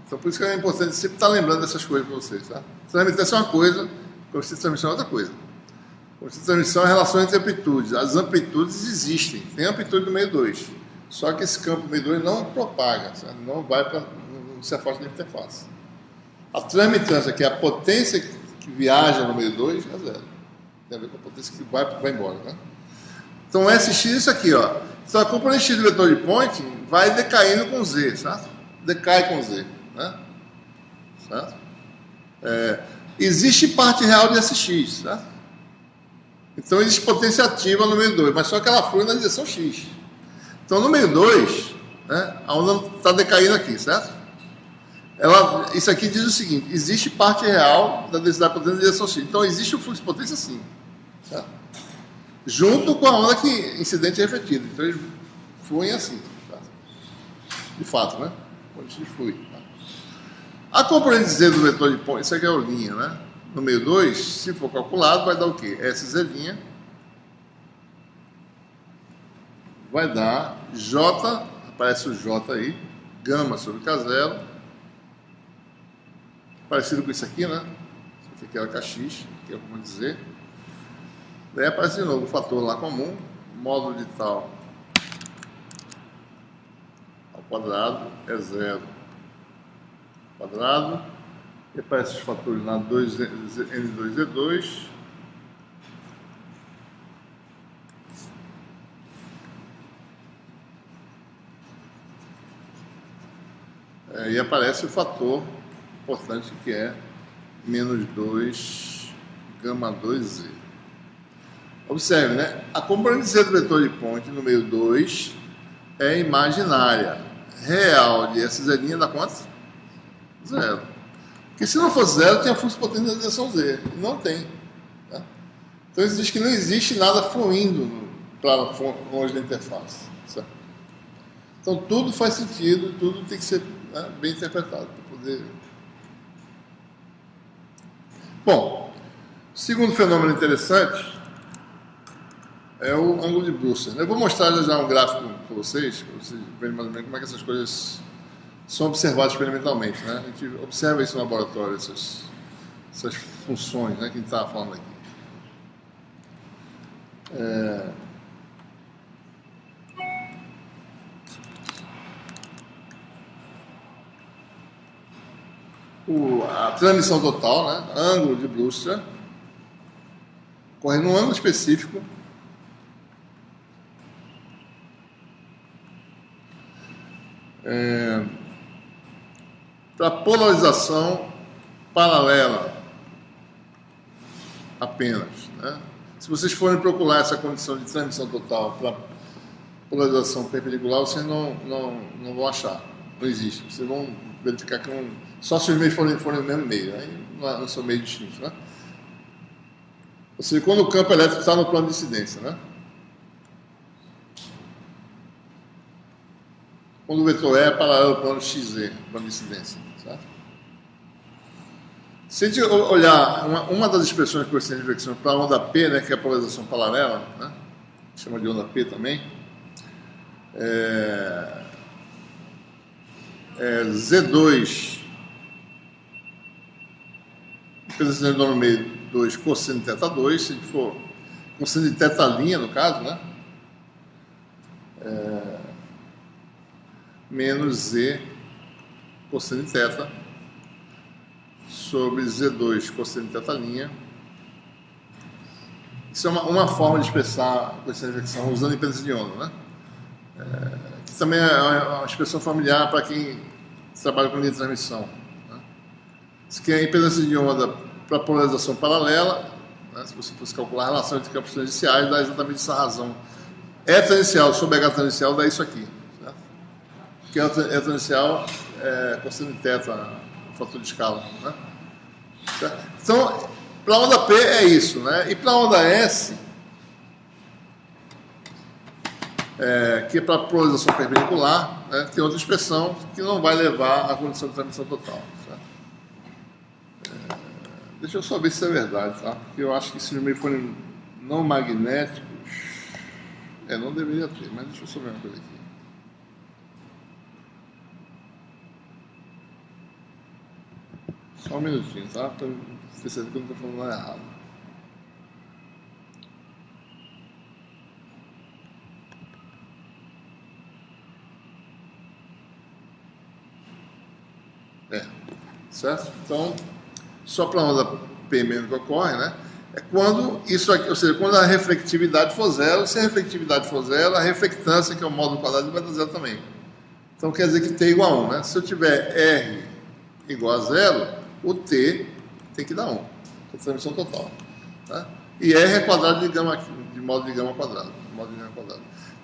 Então, por isso que é importante sempre estar lembrando dessas coisas para vocês, tá? Transmitância é uma coisa, o coeficiente de transmissão é outra coisa. O coeficiente de transmissão é a relação entre amplitudes. As amplitudes existem, tem amplitude no meio 2. Só que esse campo no meio 2 não propaga, certo? Não vai para, não se afasta da interface. A transmitância, que é a potência que viaja no meio 2, é zero. Tem a ver com a potência que vai embora, né? Então, SX é isso aqui, ó. Então, a componente X do vetor de point vai decaindo com Z, certo? Decai com Z, né? Certo? Existe parte real de SX, certo? Então, existe potência ativa no meio 2, mas só que ela flui na direção X. Então, no meio 2, né, a onda está decaindo aqui, certo? Isso aqui diz o seguinte: existe parte real da densidade potente na direção X. Então, existe o fluxo de potência sim, certo? Junto com a onda que incidente é refletida. Então, eles fluem assim, certo? De fato, né? Quando X flui. Tá? A componente Z do vetor de point, isso aqui é o linha, né? No meio 2, se for calculado, vai dar o quê? SZ', vai dar J, aparece o J aí, gama sobre K0, parecido com isso aqui, né? Isso aqui era KX, que é como dizer. Daí aparece de novo o fator lá comum, módulo de tal ao quadrado é zero quadrado, e aparece os fatores lá, N2Z2, e aparece o fator importante que é menos 2 gama 2Z. Observe, né? A componente Z do vetor de point no meio 2 é imaginária. Real de SZ' dá quanto? Zero. Porque se não fosse zero, tinha fluxo potente na direção Z. Não tem. Tá? Então isso diz que não existe nada fluindo para longe da interface. Certo? Então tudo faz sentido, tudo tem que ser, né, bem interpretado para poder. Bom, segundo fenômeno interessante é o ângulo de Brewster. Eu vou mostrar já um gráfico para vocês verem mais ou menos como é que essas coisas são observadas experimentalmente, né? A gente observa isso no laboratório, essas funções, né, que a gente estava falando aqui. A transmissão total, né, ângulo de Brewster, corre num ângulo específico para polarização paralela apenas, né? Se vocês forem procurar essa condição de transmissão total para polarização perpendicular, vocês não vão achar, não existe. Vocês vão verificar que só se os meios forem no mesmo meio, aí não são meios distintos, né? Ou seja, quando o campo elétrico está no plano de incidência, né? Quando o vetor E é paralelo ao plano XZ, plano de incidência, certo? Se a gente olhar uma das expressões de coeficiente de reflexão para a onda P, né, que é a polarização paralela, né, chama de onda P também, Z2, impedância no meio 2, cosseno de θ2, se a gente for cosseno de θ', no caso, né, menos Z cosseno de θ sobre Z2 cosseno de θ'. Isso é uma forma de expressar a coeficiente de reflexão usando impedância de onda, né? Que também é uma expressão familiar para quem trabalha com linha de transmissão, né? Isso aqui é a impedância de onda para polarização paralela, né? Se você fosse calcular a relação entre campos tangenciais, dá exatamente essa razão. E tangencial sobre H tangencial dá isso aqui, certo? Porque E tangencial é cosseno de θ, o fator de escala, né? Certo? Então, para a onda P é isso, né? E para a onda S, que para polarização perpendicular, né, tem outra expressão que não vai levar à condição de transmissão total. Certo? Deixa eu só ver se é verdade, tá? Porque eu acho que esses meios não magnéticos não deveria ter, mas deixa eu só ver uma coisa aqui. Só um minutinho, tá? Para ter certeza que eu não estou falando nada errado. Certo? Então, só para a onda P- que ocorre, né? É quando isso aqui, ou seja, quando a reflectividade for zero. Se a reflectividade for zero, a reflectância, que é o módulo quadrado, vai dar zero também. Então quer dizer que T igual a 1, né? Se eu tiver R igual a zero, o T tem que dar 1. A transmissão total. Tá? E R é quadrado de módulo de gama quadrado.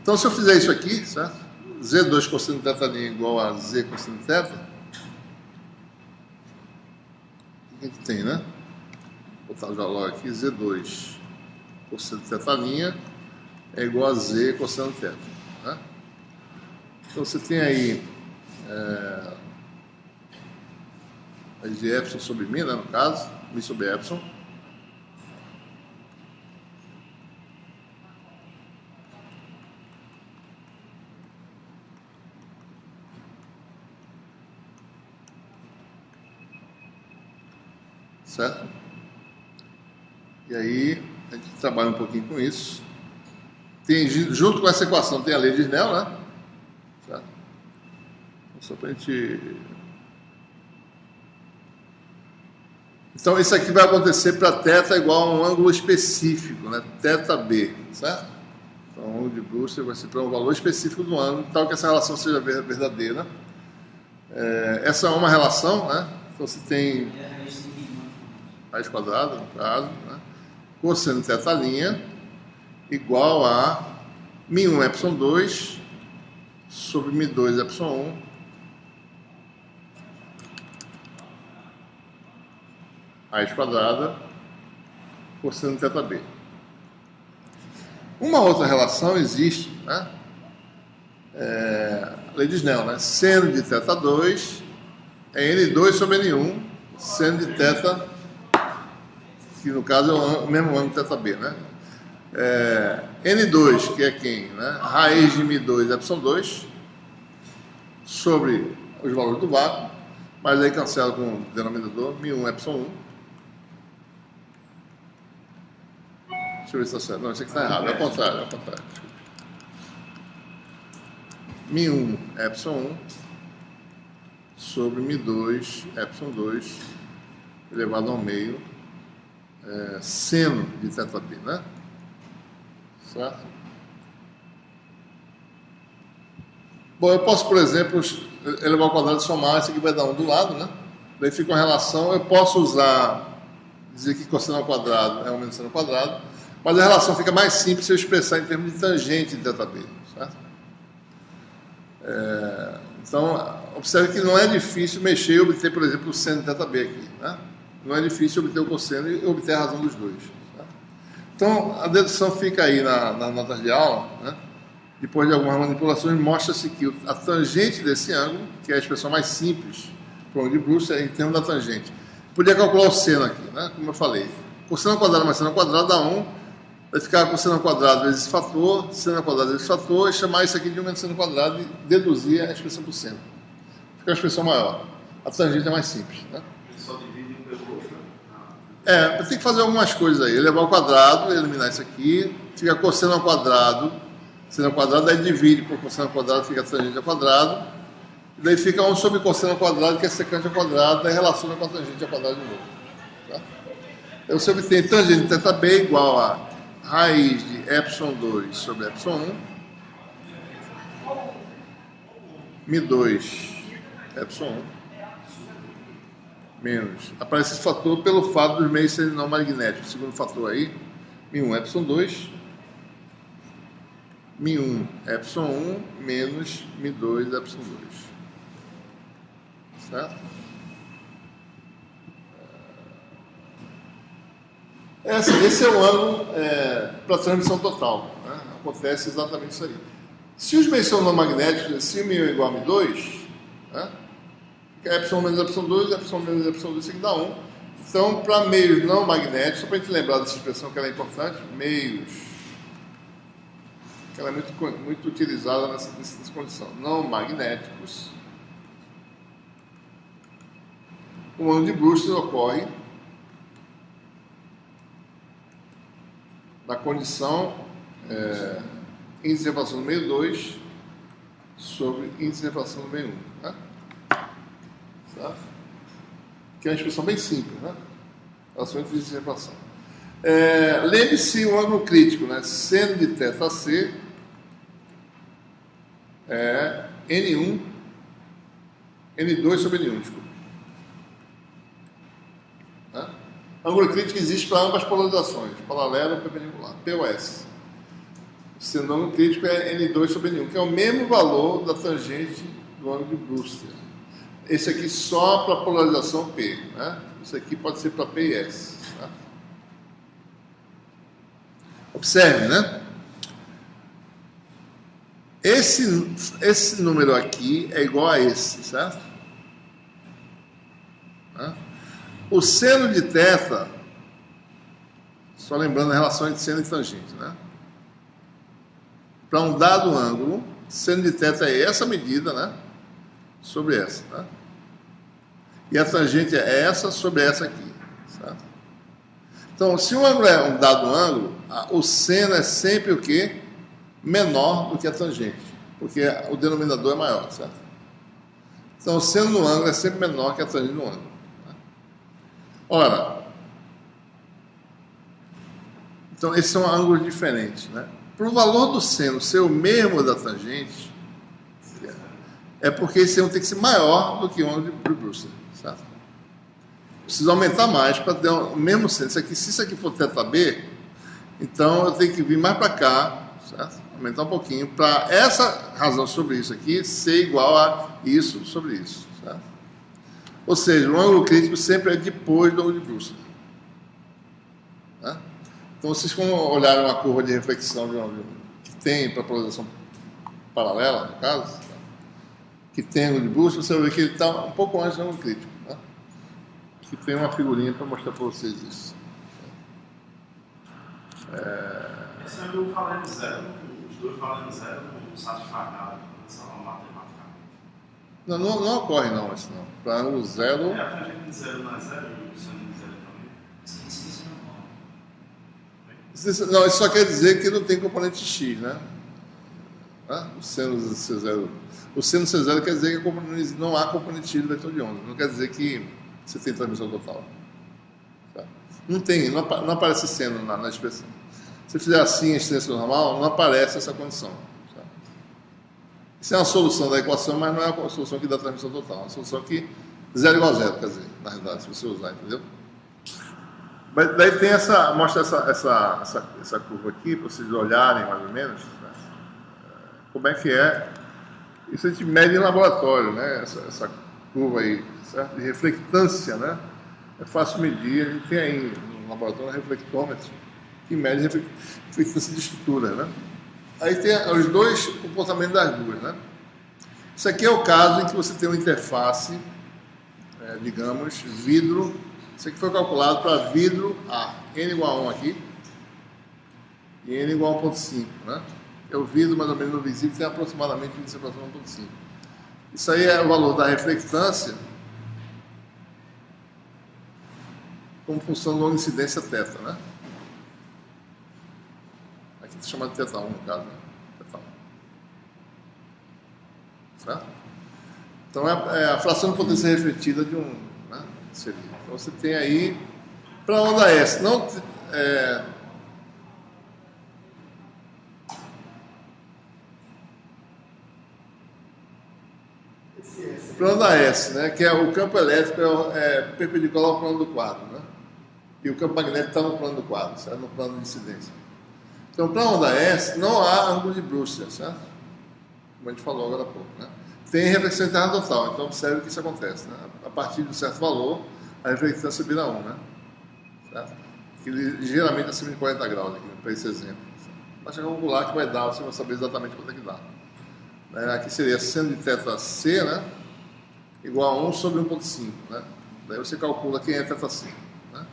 Então se eu fizer isso aqui, certo? Z2 cosseno de θ' igual a Z cosseno de θ, o que a gente tem, né? Vou botar o valor aqui, Z2 cosseno de θ' é igual a Z cosseno de θ. Né? Então você tem aí a de epsilon sobre μ, né, no caso, μ sobre epsilon. Certo? E aí, a gente trabalha um pouquinho com isso. Tem, junto com essa equação, tem a lei de Snell, né? Certo? Só para a gente... Então, isso aqui vai acontecer para θ igual a um ângulo específico, né? θB, certo? Então, o ângulo de Brewster vai ser para um valor específico do ângulo, tal que essa relação seja verdadeira. Essa é uma relação, né? Então, você tem raiz quadrada, no caso, né? Cosseno de θ' igual a μ1 epsilon 2 sobre μ2 epsilon 1 raiz quadrada cosseno de θB. Uma outra relação existe, né? A lei de Snell, né? Seno de θ2 é N2 sobre N1, seno de θ, que no caso é o mesmo ângulo θB, né? N2, que é quem? Né? Raiz de μ2 epsilon 2 sobre os valores do vácuo, mas aí cancela com o denominador μ1 epsilon 1. Deixa eu ver se está certo. Não, isso aqui está errado. É ao contrário, μ1 epsilon 1 sobre μ2 epsilon 2 elevado ao meio seno de θB, né? Certo? Bom, eu posso, por exemplo, elevar ao quadrado e somar, isso aqui vai dar 1 do lado, né? Daí fica uma relação, eu posso dizer que cosseno ao quadrado é 1 menos seno ao quadrado, mas a relação fica mais simples se eu expressar em termos de tangente de θB, certo? Então, observe que não é difícil mexer e obter, por exemplo, o seno de θB aqui, né? Não é difícil obter o cosseno e obter a razão dos dois. Certo? Então, a dedução fica aí na nota de aula, né? Depois de algumas manipulações, mostra-se que a tangente desse ângulo, que é a expressão mais simples para o ângulo de Brewster, é em termos da tangente. Podia calcular o seno aqui, né? Como eu falei. Cosseno ao quadrado mais seno ao quadrado dá 1. Vai ficar cosseno ao quadrado vezes esse fator, seno ao quadrado vezes esse fator, e chamar isso aqui de 1 menos seno ao quadrado e deduzir a expressão por seno. Fica uma expressão maior. A tangente é mais simples, né? Ele só divide um pelo outro. Eu tenho que fazer algumas coisas aí. Elevar ao quadrado, eliminar isso aqui. Fica cosseno ao quadrado. Seno ao quadrado, aí divide por cosseno ao quadrado, fica tangente ao quadrado. E daí fica 1 sobre cosseno ao quadrado, que é secante ao quadrado, daí relaciona com a tangente ao quadrado de novo. Tá? Aí você obtém tangente de θB igual a raiz de epsilon 2 sobre epsilon 1, μ2 epsilon 1, menos. Aparece esse fator pelo fato dos meios serem não magnéticos. O segundo fator aí, μ1 epsilon 2, μ1 epsilon 1 menos μ2 epsilon 2. Certo? Esse é o ângulo para transmissão total. Né? Acontece exatamente isso aí. Se os meios são não magnéticos, se o meio é igual a M2, né? Que é epsilon menos epsilon 2, epsilon menos epsilon 2, isso aqui dá 1. Então, para meios não magnéticos, só para a gente lembrar dessa expressão que ela é importante, meios, que ela é muito utilizada nessa condição, não magnéticos, o ângulo de Brewster ocorre na condição índice de refração no meio 2 sobre índice de refração no meio 1. Né? Certo? Que é uma expressão bem simples, né? Relação entre índice de refração. Lembre-se o ângulo crítico, né? Seno de θc é N1, N2 sobre N1, desculpa. Né? Ângulo crítico existe para ambas polarizações, paralelo ou perpendicular, POS. O seno do ângulo crítico é N2 sobre N1, que é o mesmo valor da tangente do ângulo de Brewster. Esse aqui só para polarização P, né? Isso aqui pode ser para P e S. Tá? Observe, né? Esse número aqui é igual a esse, certo? Tá? O seno de θ, só lembrando a relação entre seno e tangente, né? Para um dado ângulo, seno de θ é essa medida, né? Sobre essa, tá? E a tangente é essa sobre essa aqui, certo? Então, se o ângulo é um dado ângulo, o seno é sempre o quê? Menor do que a tangente, porque o denominador é maior, certo? Então, o seno do ângulo é sempre menor que a tangente do ângulo. Tá? Ora, então esses são ângulos diferentes, né? Para o valor do seno ser o mesmo da tangente, é porque esse ângulo tem que ser maior do que o ângulo de Brewster, certo? Precisa aumentar mais para ter o mesmo seno. Se isso aqui for θb, então eu tenho que vir mais para cá, certo? Aumentar um pouquinho para essa razão sobre isso aqui ser igual a isso sobre isso, certo? Ou seja, o ângulo crítico sempre é depois do ângulo de Brewster. Tá? Então, vocês quando olharem uma curva de reflexão de ângulo que tem para polarização paralela, no caso, que tem ângulo de Brewster, você vai ver que ele está um pouco antes do ângulo crítico. Tá? Que tem uma figurinha para mostrar para vocês isso. Esse ângulo valendo zero, os dois valendo zero, não satisfaz nada matematicamente. Não ocorre não, isso não. Para ângulo zero... A tangente de zero não é zero e o seno de zero também? Isso não. Não, isso só quer dizer que não tem componente x, né? O seno C0. O seno C0 quer dizer que não há componente x do vetor de onda. Não quer dizer que você tem transmissão total. Tá? Não aparece seno na expressão. Se fizer assim a extensão normal, não aparece essa condição. Tá? Isso é uma solução da equação, mas não é uma solução que dá transmissão total. É uma solução que zero igual a zero, quer dizer, na realidade, se você usar, entendeu? Mas daí tem mostra essa curva aqui, para vocês olharem mais ou menos, né? Como é que é. Isso a gente mede em laboratório, né? Essa curva aí, certo? De reflectância, né? É fácil medir, a gente tem aí no laboratório um reflectômetro que mede reflectância de estrutura, né? Aí tem os dois comportamentos das duas, né? Isso aqui é o caso em que você tem uma interface, digamos, vidro. Isso aqui foi calculado para vidro A, N igual a 1 aqui, e N igual a 1.5, né? É o vidro mais ou menos no visível, tem aproximadamente 1.5. Isso aí é o valor da reflectância como função da incidência θ, né? Aqui está chamado de θ1 no caso, né? θ1. Certo? Então é a fração de potência refletida de um, né? Seria. Então você tem aí, para a onda S, não... Para a onda S, né, que é o campo elétrico perpendicular ao plano do quadro, né? E o campo magnético está no plano do quadro, certo? No plano de incidência. Então, para a onda S, não há ângulo de Brewster, certo? Como a gente falou agora há pouco, né? Tem reflexão interna total, então observe que isso acontece, né? A partir de um certo valor, a reflectância vira 1, né? Certo? Que geralmente é acima de 40 graus, aqui, para esse exemplo. Basta calcular que vai dar, você vai saber exatamente quanto é que dá. Aqui seria seno de θc, né? Igual a 1 sobre 1,5, né? Daí você calcula quem é θc, né?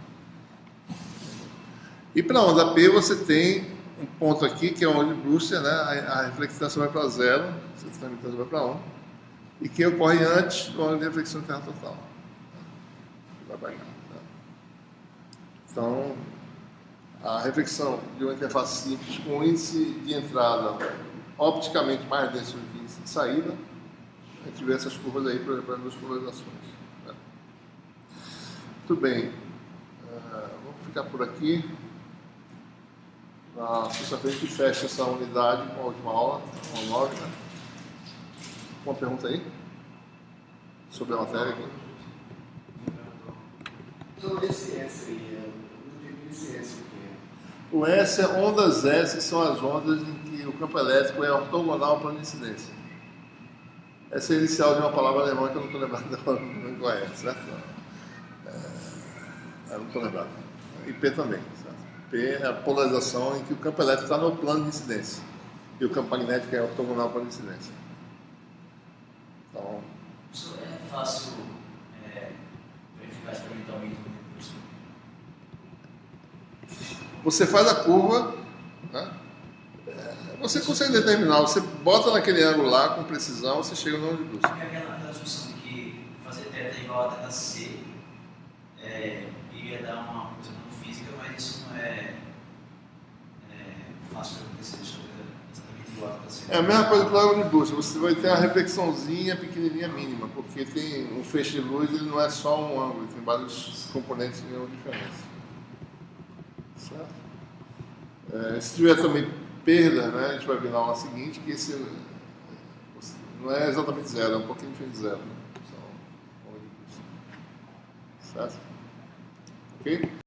E para a onda P você tem um ponto aqui que é onde Brewster, né? A reflectância vai para 0, a reflectância vai para 1, e que ocorre antes do ângulo de reflexão de terra total. Vai para cá, né? Então, a reflexão de uma interface simples com índice de entrada opticamente mais denso do que índice de saída, a gente vê essas curvas aí para as duas polarizações, né? Muito bem, vamos ficar por aqui. Na sexta-feira a gente fecha essa unidade com a última aula, a 9, né? Uma pergunta aí? Sobre a matéria aqui? Sobre esse S aí, eu não entendi esse S aqui. O S é ondas S, que são as ondas em que o campo elétrico é ortogonal para a incidência. Essa é a inicial de uma palavra alemã que eu não estou lembrado agora, não conhece, certo? Eu não estou lembrado. E P também, certo? P é a polarização em que o campo elétrico está no plano de incidência e o campo magnético é ortogonal para a incidência. Então, Isso é fácil verificar experimentalmente no recurso. você faz a curva, né? Você consegue determinar, você bota naquele ângulo lá com precisão, você chega no ângulo de Brewster. Porque aquela discussão de que fazer θ igual a θc iria dar uma coisa não física, mas isso não é fácil de acontecer, isso é exatamente igual a θc. É a mesma coisa para o ângulo de Brewster, você vai ter uma reflexãozinha pequenininha mínima, porque tem um feixe de luz, ele não é só um ângulo, tem vários componentes de ângulo diferentes. Certo? Se tiver também perda, né, a gente vai ver na aula seguinte que esse não é exatamente zero, é um pouquinho diferente de zero. Né? Certo? Ok?